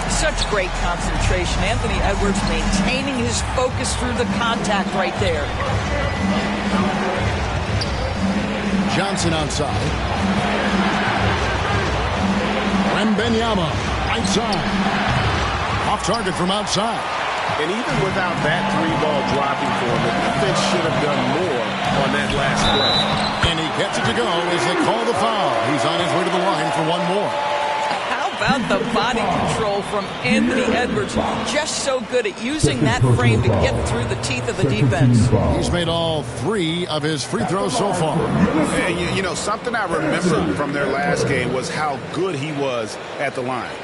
Such great concentration. Anthony Edwards maintaining his focus through the contact right there. Johnson outside. Wembanyama right side. Off target from outside. And even without that 3-ball dropping for him, the defense should have done more on that last play. And he gets it to go as they call the foul. He's on his way to the line for one more. How about the body control from Anthony Edwards? Just so good at using that frame to get through the teeth of the defense. He's made all 3 of his free throws so far. And you know, something I remember from their last game was how good he was at the line.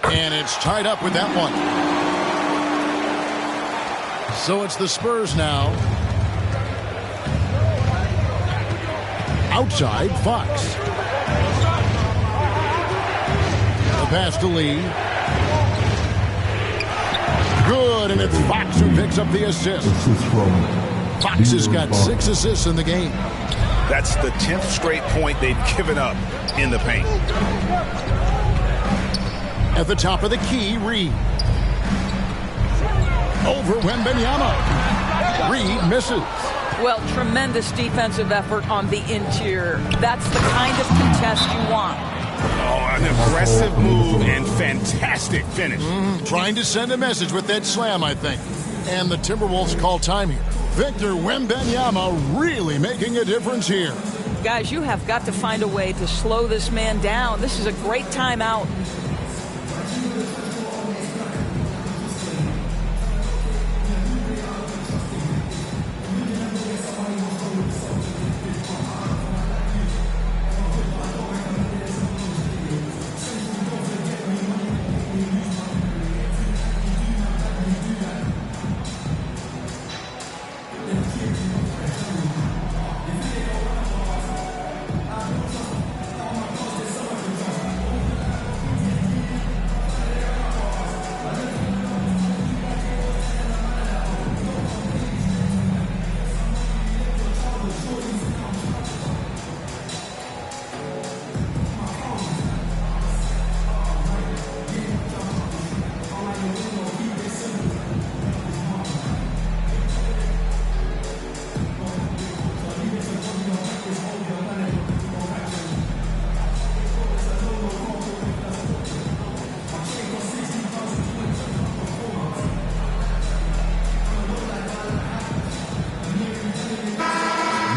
And it's tied up with that one. So it's the Spurs now. Outside, Fox. The pass to Lee. Good, and it's Fox who picks up the assist. Fox has got 6 assists in the game. That's the 10th straight point they've given up in the paint. At the top of the key, Reed. Over Wembanyama. Reed misses. Well, tremendous defensive effort on the interior. That's the kind of contest you want. Oh, an aggressive move and fantastic finish. Trying to send a message with that slam, I think. And the Timberwolves call time here. Victor Wembanyama really making a difference here. Guys, you have got to find a way to slow this man down. This is a great timeout.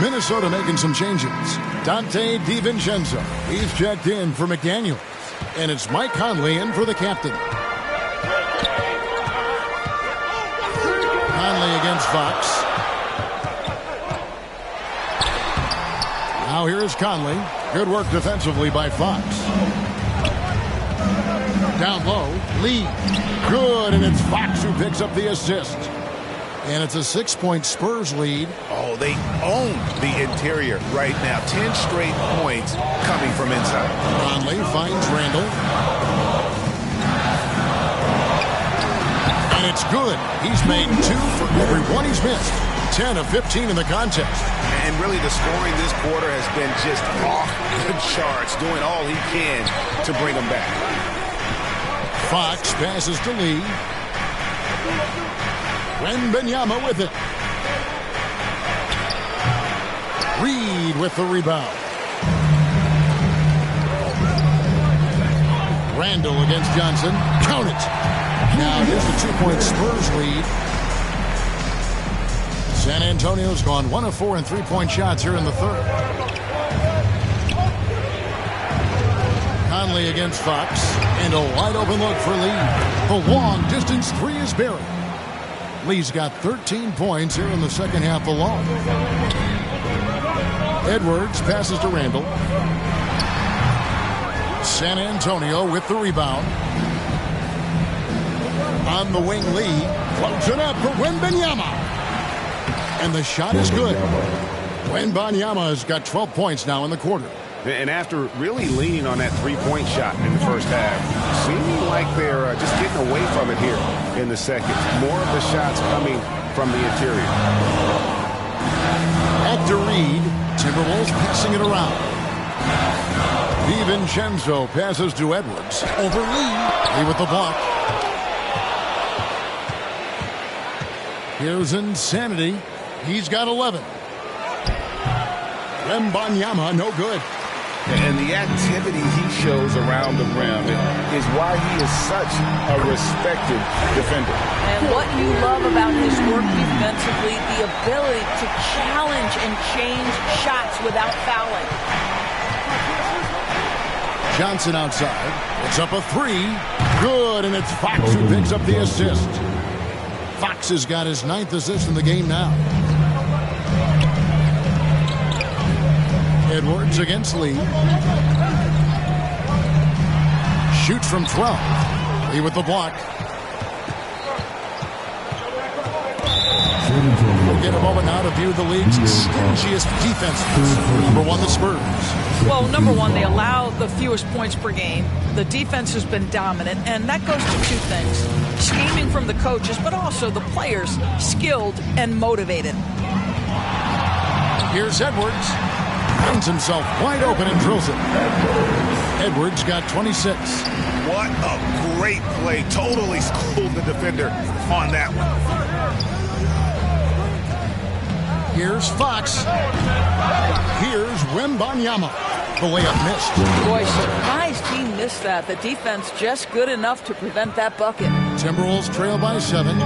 Minnesota making some changes. Dante DiVincenzo, he's checked in for McDaniels. And it's Mike Conley in for the captain. Conley against Fox. Now here is Conley. Good work defensively by Fox. Down low, Lee. Good, and it's Fox who picks up the assist. And it's a 6-point Spurs lead. Oh, they own the interior right now. 10 straight points coming from inside. Conley finds Randall. And it's good. He's made 2 for every one he's missed. 10 of 15 in the contest. And really the scoring this quarter has been just off the charts, doing all he can to bring them back. Fox passes to Lee. Wembanyama with it. Reed with the rebound. Randall against Johnson. Count it. Now here's the 2-point Spurs lead. San Antonio's gone 1 of 4 in 3-point shots here in the third. Conley against Fox. And a wide open look for Lee. The long distance 3 is buried. Lee's got 13 points here in the second half alone. Edwards passes to Randall. San Antonio with the rebound. On the wing, Lee floats it up for Wembanyama. And the shot is good. Wembanyama has got 12 points now in the quarter. And after really leaning on that three-point shot in the first half, seeming like they're just getting away from it here in the second. More of the shots coming from the interior. Back to Reed. Timberwolves passing it around. DiVincenzo passes to Edwards. Over Lee. Lee with the block. Here's Insanity. He's got 11. Wembanyama, no good. And the activity he shows around the rim is why he is such a respected defender. And what you love about his work defensively, the ability to challenge and change shots without fouling. Johnson outside. It's up a 3. Good, and it's Fox who picks up the assist. Fox has got his 9th assist in the game now. Edwards against Lee. Shoots from 12. Lee with the block. We'll get a moment now to view the league's stingiest defenses. Number 1, the Spurs. Well, number 1, they allow the fewest points per game. The defense has been dominant, and that goes to 2 things. Scheming from the coaches, but also the players, skilled and motivated. Here's Edwards. Finds himself wide open and drills it. Edwards got 26. What a great play. Totally schooled the defender on that one. Here's Fox. Here's Wembanyama. The layup missed. Boy, surprised he missed that. The defense just good enough to prevent that bucket. Timberwolves trail by 7.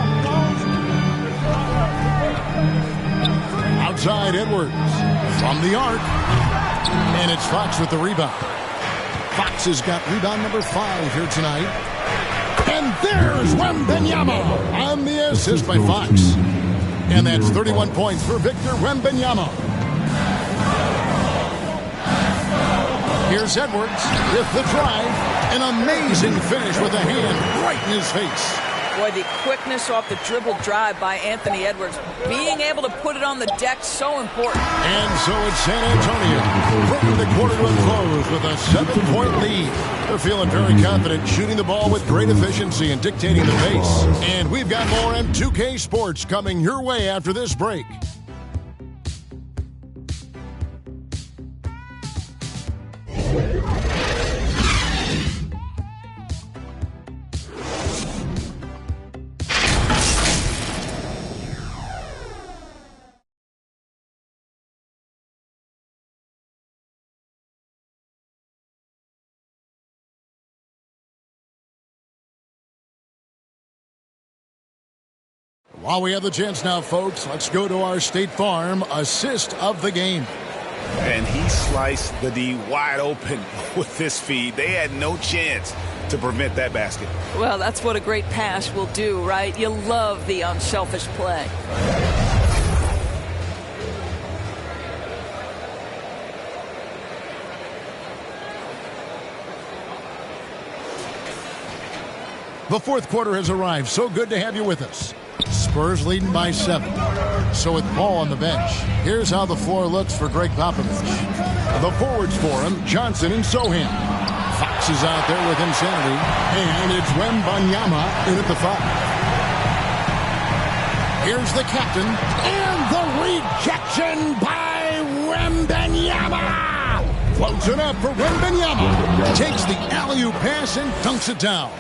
Outside Edwards. From the arc. And it's Fox with the rebound. Fox has got rebound number 5 here tonight. And there's Wembanyama on the assist by Fox. And that's 31 points for Victor Wembanyama. Here's Edwards with the drive. An amazing finish with a hand right in his face. Boy, the quickness off the dribble drive by Anthony Edwards. Being able to put it on the deck, so important. And so it's San Antonio bringing the quarter to a close with a 7-point lead. They're feeling very confident, shooting the ball with great efficiency and dictating the pace. And we've got more M2K Sports coming your way after this break. While we have the chance now, folks, let's go to our State Farm assist of the game. And he sliced the D wide open with this feed. They had no chance to prevent that basket. Well, that's what a great pass will do, right? You love the unselfish play. The fourth quarter has arrived. So good to have you with us. Spurs leading by 7. So with Paul on the bench, here's how the floor looks for Greg Popovich. The forwards for him, Johnson and Sohan. Fox is out there with Insanity. And it's Wembanyama in at the 5. Here's the captain. And the rejection by Wembanyama. Floats it up for Wembanyama. Takes the alley-oop pass and dunks it down.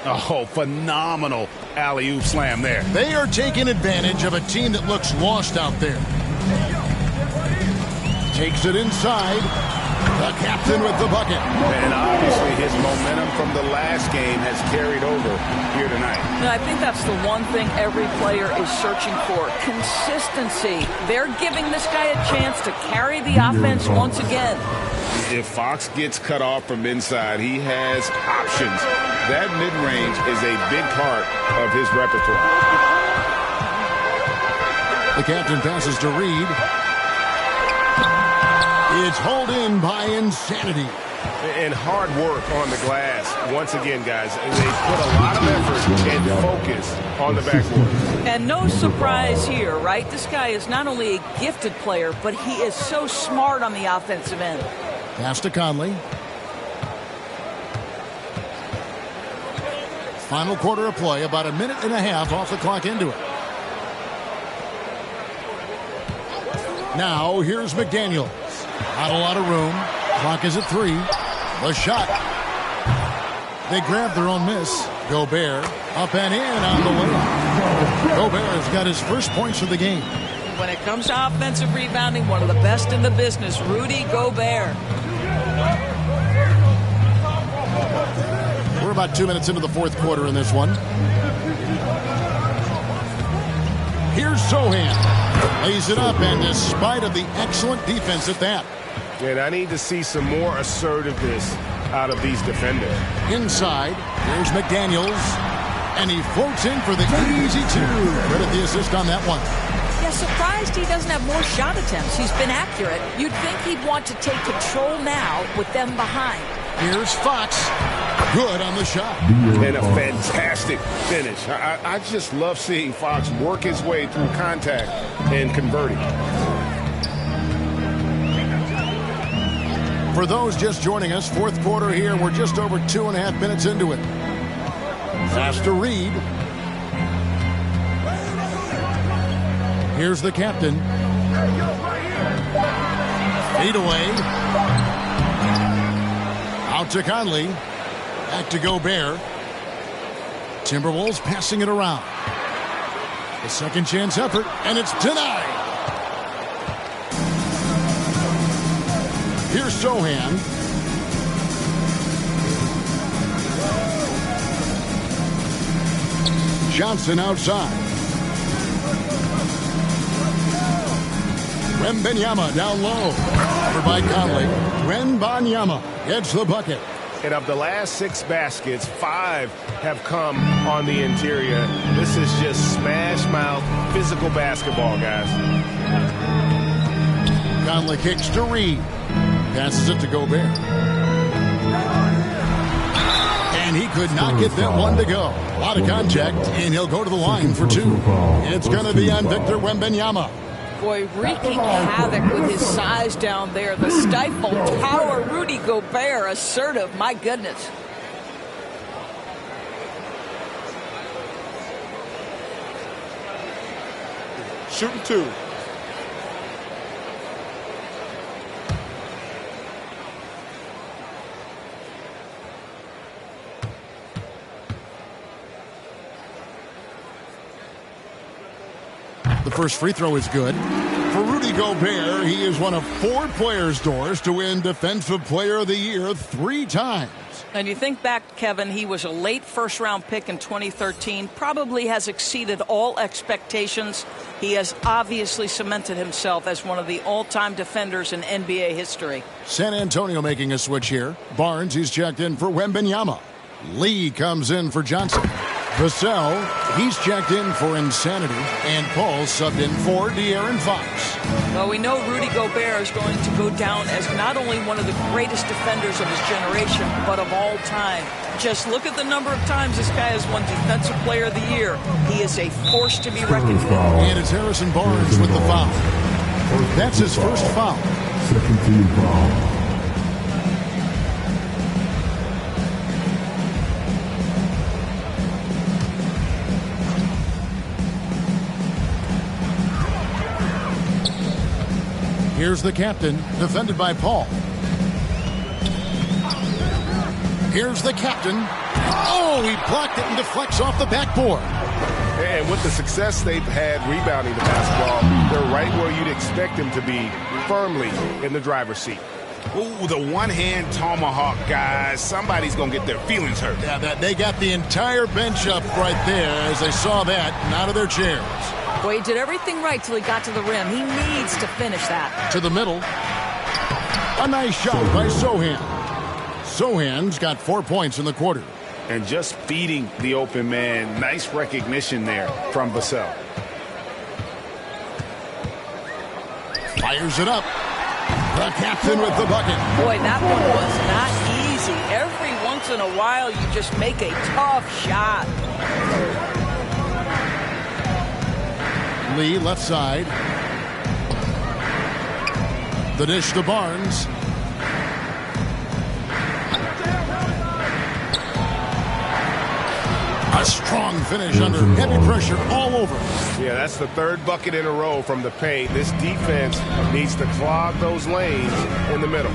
Oh, phenomenal alley-oop slam there. They are taking advantage of a team that looks lost out there. Takes it inside. The captain with the bucket. And obviously his momentum from the last game has carried over here tonight. I think that's the one thing every player is searching for. Consistency. They're giving this guy a chance to carry the offense once again. If Fox gets cut off from inside, he has options. That mid-range is a big part of his repertoire. The captain passes to Reed. It's hauled in by Insanity. And hard work on the glass. Once again, guys, they put a lot of effort and focus on the backboard. And no surprise here, right? This guy is not only a gifted player, but he is so smart on the offensive end. Pass to Conley. Final quarter of play, about a minute and a half off the clock into it. Now, here's McDaniels. Not a lot of room. Clock is at 3. The shot. They grab their own miss. Gobert up and in on the way. Gobert has got his first points of the game. When it comes to offensive rebounding, one of the best in the business, Rudy Gobert. We're about 2 minutes into the fourth quarter in this one. Here's Sohan. Lays it up, and despite of the excellent defense at that. And I need to see some more assertiveness out of these defenders. Inside, here's McDaniels. And he floats in for the easy 2. Credit the assist on that one. Yeah, surprised he doesn't have more shot attempts. He's been accurate. You'd think he'd want to take control now with them behind. Here's Fox. Good on the shot. And a fantastic finish. I just love seeing Fox work his way through contact and converting. For those just joining us, fourth quarter here. We're just over 2.5 minutes into it. Pass to Reed. Here's the captain. Fade away. Out to Conley. Back to Gobert. Timberwolves passing it around. The second chance effort, and it's denied. Here's Sohan. Johnson outside. Wembanyama down low. Covered by Conley. Wembanyama gets the bucket. And of the last 6 baskets, 5 have come on the interior. This is just smash mouth physical basketball, guys. Conley kicks to Reed. Passes it to Gobert. And he could not get that one to go. A lot of contact, and he'll go to the line for 2. It's going to be on Victor Wembanyama. Boy, wreaking havoc with his size down there. The stifle tower, Rudy Gobert, assertive. My goodness. Shooting 2. The first free throw is good. For Rudy Gobert, he is one of 4 players, Doris, to win Defensive Player of the Year 3 times. Bournes. And you think back, Kevin, he was a late first-round pick in 2013, probably has exceeded all expectations. He has obviously cemented himself as one of the all-time defenders in NBA history. San Antonio making a switch here. Barnes, he's checked in for Wembanyama. Lee comes in for Johnson. Vassell, he's checked in for Insanity. And Paul subbed in for De'Aaron Fox. Well, we know Rudy Gobert is going to go down as not only one of the greatest defenders of his generation, but of all time. Just look at the number of times this guy has won Defensive Player of the Year. He is a force to be reckoned with. And it's Harrison Barnes with the foul. That's his first foul. Second team foul. Here's the captain, defended by Paul. Here's the captain. Oh, he blocked it and deflects off the backboard. And with the success they've had rebounding the basketball, they're right where you'd expect them to be, firmly in the driver's seat. Ooh, the one-hand tomahawk, guys. Somebody's going to get their feelings hurt. Yeah, they got the entire bench up right there as they saw that and out of their chairs. Boy, he did everything right till he got to the rim. He needs to finish that. To the middle. A nice shot by Sohan. Sohan's got 4 points in the quarter. And just feeding the open man. Nice recognition there from Vassell. Fires it up. The captain with the bucket. Boy, that one was not easy. Every once in a while, you just make a tough shot. Lee, left side. The dish to Barnes. A strong finish under heavy pressure all over. Yeah, that's the third bucket in a row from the paint. This defense needs to clog those lanes in the middle.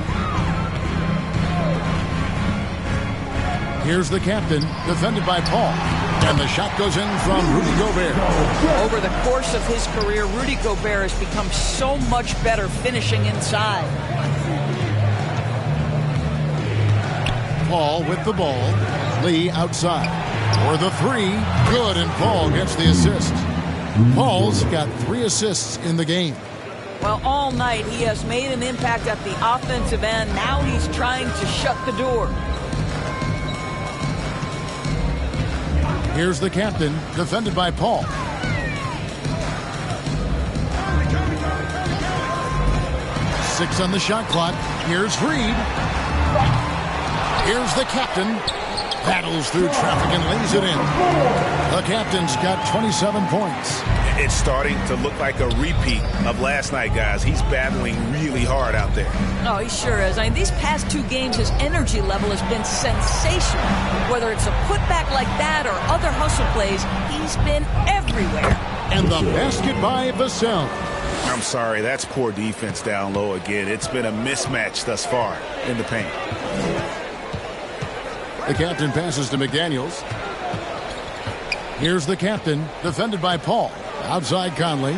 Here's the captain, defended by Paul. And the shot goes in from Rudy Gobert. Over the course of his career, Rudy Gobert has become so much better finishing inside. Paul with the ball. Lee outside. For the three. Good, and Paul gets the assist. Paul's got 3 assists in the game. Well, all night he has made an impact at the offensive end. Now he's trying to shut the door. Here's the captain, defended by Paul. Six on the shot clock. Here's Reed. Here's the captain. Battles through traffic and lays it in. The captain's got 27 points. It's starting to look like a repeat of last night, guys. He's battling really hard out there. Oh, he sure is. I mean, these past 2 games, his energy level has been sensational. Whether it's a putback like that or other hustle plays, he's been everywhere. And the basket by Vassell. I'm sorry, that's poor defense down low again. It's been a mismatch thus far in the paint. The captain passes to McDaniels. Here's the captain, defended by Paul. Outside Conley.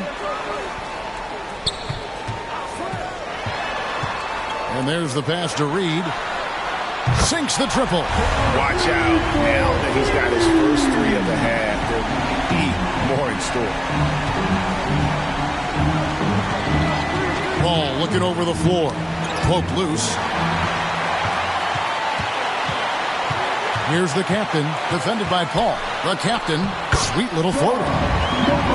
And there's the pass to Reed. Sinks the triple. Watch out. Now that he's got his first 3 of the half, there will be more in store. Paul looking over the floor. Cloak loose. Here's the captain, defended by Paul. The captain, sweet little floater.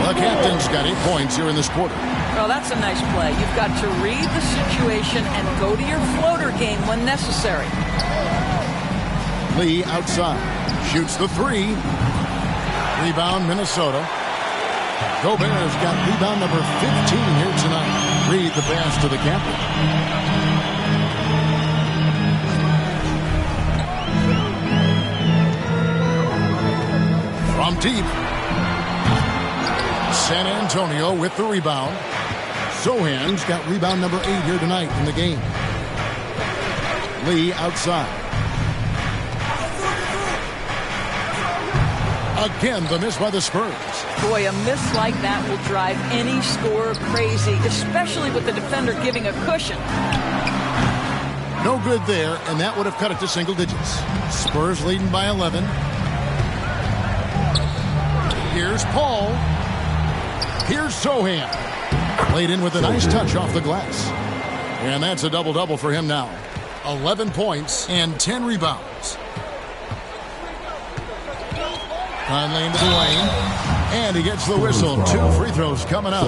The captain's got 8 points here in this quarter. Well, that's a nice play. You've got to read the situation and go to your floater game when necessary. Lee outside. Shoots the 3. Rebound, Minnesota. Gobert's got rebound number 15 here tonight. Reed the pass to the captain. From deep. San Antonio with the rebound. Sohan's got rebound number 8 here tonight in the game. Lee outside. Again, the miss by the Spurs. Boy, a miss like that will drive any scorer crazy, especially with the defender giving a cushion. No good there, and that would have cut it to single digits. Spurs leading by 11. Here's Paul. Here's Sohan. Played in with a nice touch off the glass. And that's a double-double for him now. 11 points and 10 rebounds. Conley into the lane. And he gets the whistle. 2 free throws coming up.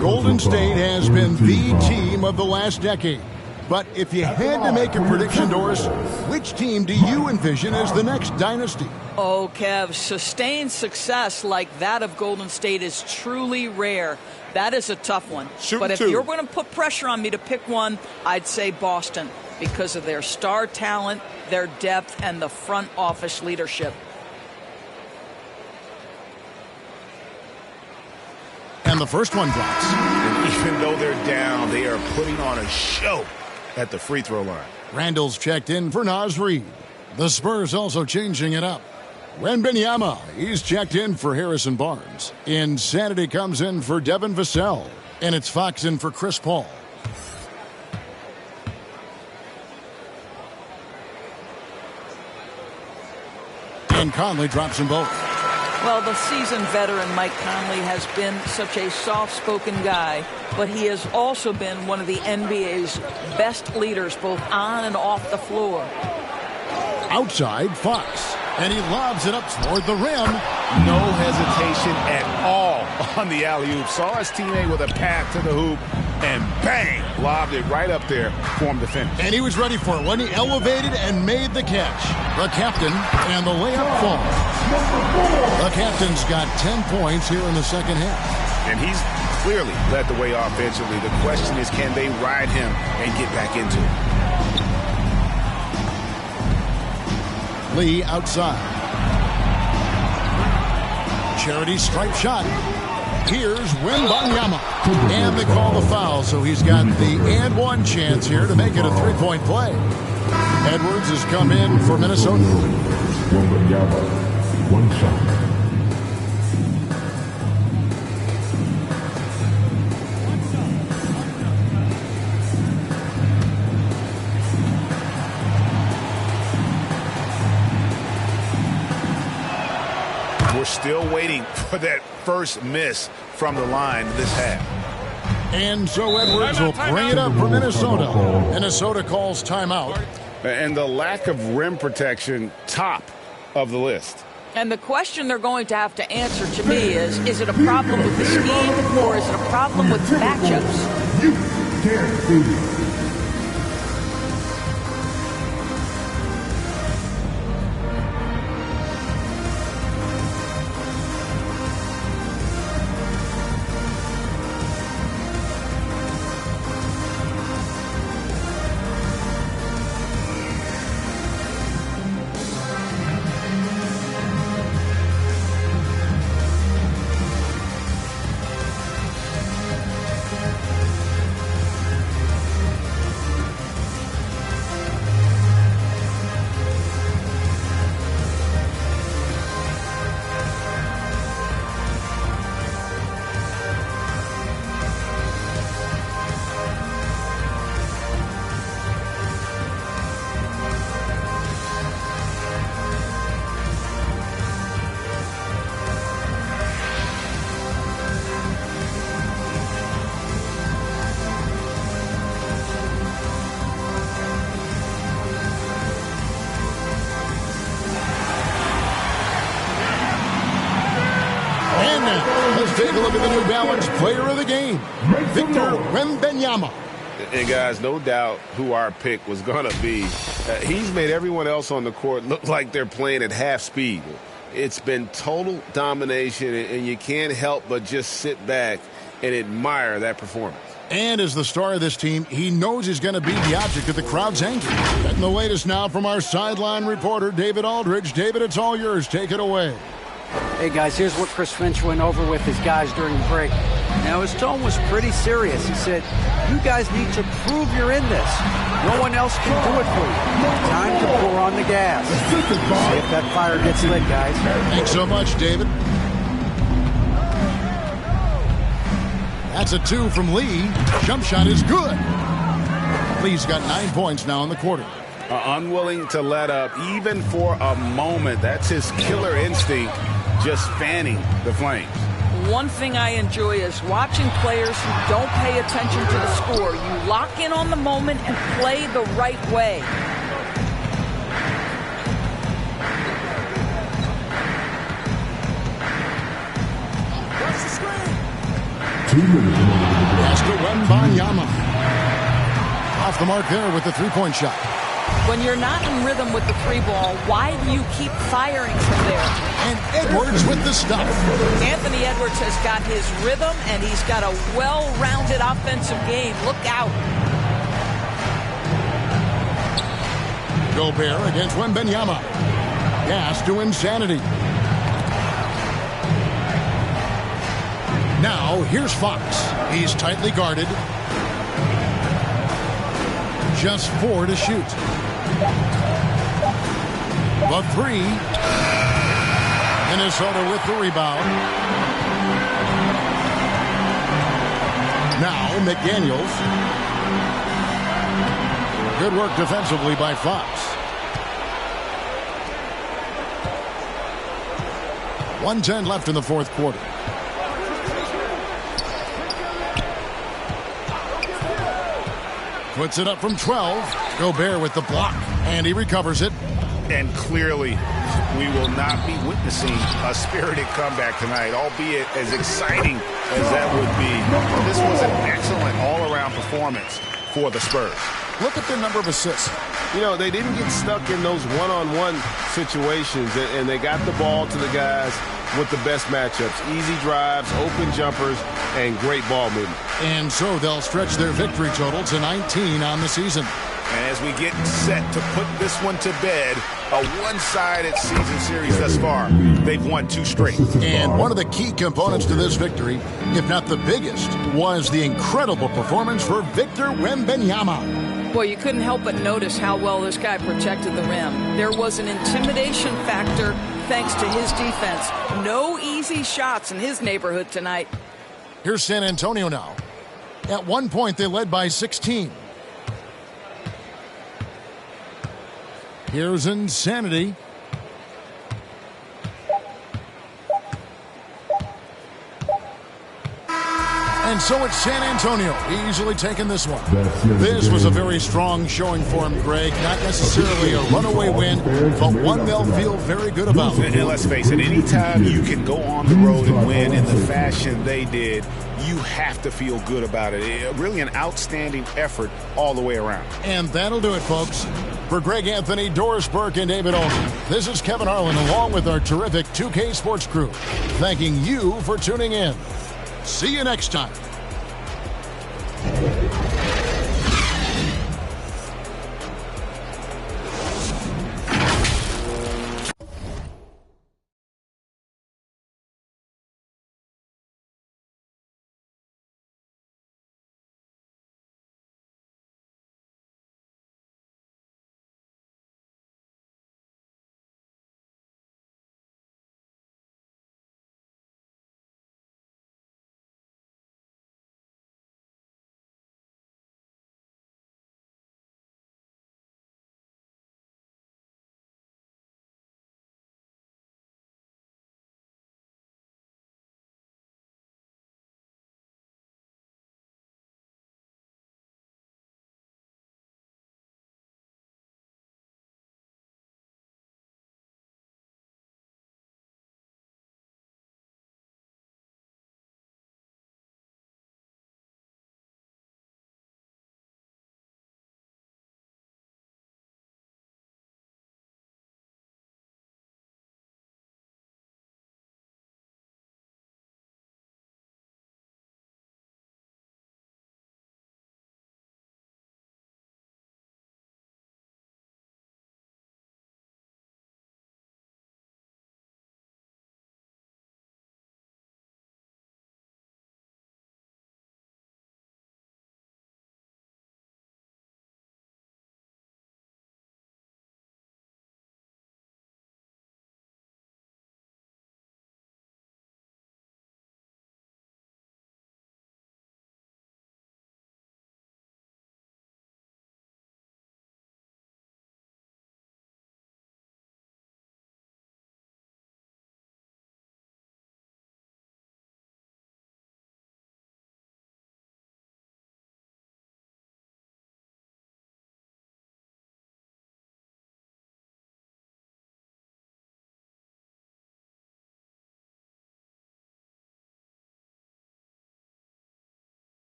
Golden State has been the team of the last decade. But if you had to make a prediction, Doris, which team do you envision as the next dynasty? Oh, Kev, sustained success like that of Golden State is truly rare. That is a tough one. But if you're going to put pressure on me to pick one, I'd say Boston because of their star talent, their depth, and the front office leadership. And the first one drops. And even though they're down, they are putting on a show at the free throw line. Randall's checked in for Naz Reid. The Spurs also changing it up. Wembanyama, he's checked in for Harrison Barnes. Insanity comes in for Devin Vassell. And it's Fox in for Chris Paul. And Conley drops them both. Well, the seasoned veteran Mike Conley has been such a soft-spoken guy, but he has also been one of the NBA's best leaders, both on and off the floor. Outside, Fox. And he lobs it up toward the rim. No hesitation at all on the alley-oop. Saw his teammate with a path to the hoop, and bang, lobbed it right up there for him to finish. And he was ready for it when he elevated and made the catch. The captain, and the layup falls. The captain's got 10 points here in the second half. And he's clearly led the way offensively. The question is, can they ride him and get back into it? Lee outside. Charity stripe shot. Here's Wembanyama. And they call the foul, so he's got the and one chance here to make it a three-point play. Edwards has come in for Minnesota. Wembanyama, one shot. We're still waiting for that first miss from the line this half. And so Edwards will bring it up for Minnesota. Minnesota calls timeout. And the lack of rim protection, top of the list. And the question they're going to have to answer to me is it a problem with the scheme or is it a problem with matchups? You can't see. Let's take a look at the New Balance player of the game, Victor Wembanyama. And guys, no doubt who our pick was going to be. He's made everyone else on the court look like they're playing at half speed. It's been total domination, and you can't help but just sit back and admire that performance. And as the star of this team, he knows he's going to be the object of the crowd's anger. Getting the latest now from our sideline reporter, David Aldridge. David, it's all yours. Take it away. Hey, guys, here's what Chris Finch went over with his guys during the break. Now, his tone was pretty serious. He said, you guys need to prove you're in this. No one else can do it for you. Time to pour on the gas. See if that fire gets lit, guys. Thanks so much, David. That's a 2 from Lee. Jump shot is good. Lee's got 9 points now in the quarter. Unwilling to let up even for a moment. That's his killer instinct, just fanning the flames. One thing I enjoy is watching players who don't pay attention to the score. You lock in on the moment and play the right way. Oscar Wembanyama. Off the mark there with the three-point shot. When you're not in rhythm with the three ball, why do you keep firing from there? And Edwards with the stuff. Anthony Edwards has got his rhythm, and he's got a well-rounded offensive game. Look out. Gobert against Wembanyama. Gas to insanity. Now, here's Fox. He's tightly guarded. Just 4 to shoot. The three. Minnesota with the rebound. Now, McDaniels. Good work defensively by Fox. 1:10 left in the fourth quarter. Puts it up from 12. Gobert with the block. And he recovers it. And clearly, we will not be witnessing a spirited comeback tonight, albeit as exciting as that would be. This was an excellent all-around performance for the Spurs. Look at the number of assists. You know, they didn't get stuck in those one-on-one situations, and they got the ball to the guys with the best matchups. Easy drives, open jumpers, and great ball movement. And so they'll stretch their victory total to 19 on the season. And as we get set to put this one to bed, a one-sided season series thus far. They've won 2 straight. And one of the key components to this victory, if not the biggest, was the incredible performance for Victor Wembanyama. Boy, you couldn't help but notice how well this guy protected the rim. There was an intimidation factor thanks to his defense. No easy shots in his neighborhood tonight. Here's San Antonio now. At one point, they led by 16. Here's insanity. And so it's San Antonio easily taking this one. This was a very strong showing for him, Greg. Not necessarily a runaway win, but one they'll feel very good about. And let's face it, anytime you can go on the road and win in the fashion they did, you have to feel good about it. Really an outstanding effort all the way around. And that'll do it, folks. For Greg Anthony, Doris Burke, and David Olson, this is Kevin Harlan along with our terrific 2K Sports crew, thanking you for tuning in. See you next time.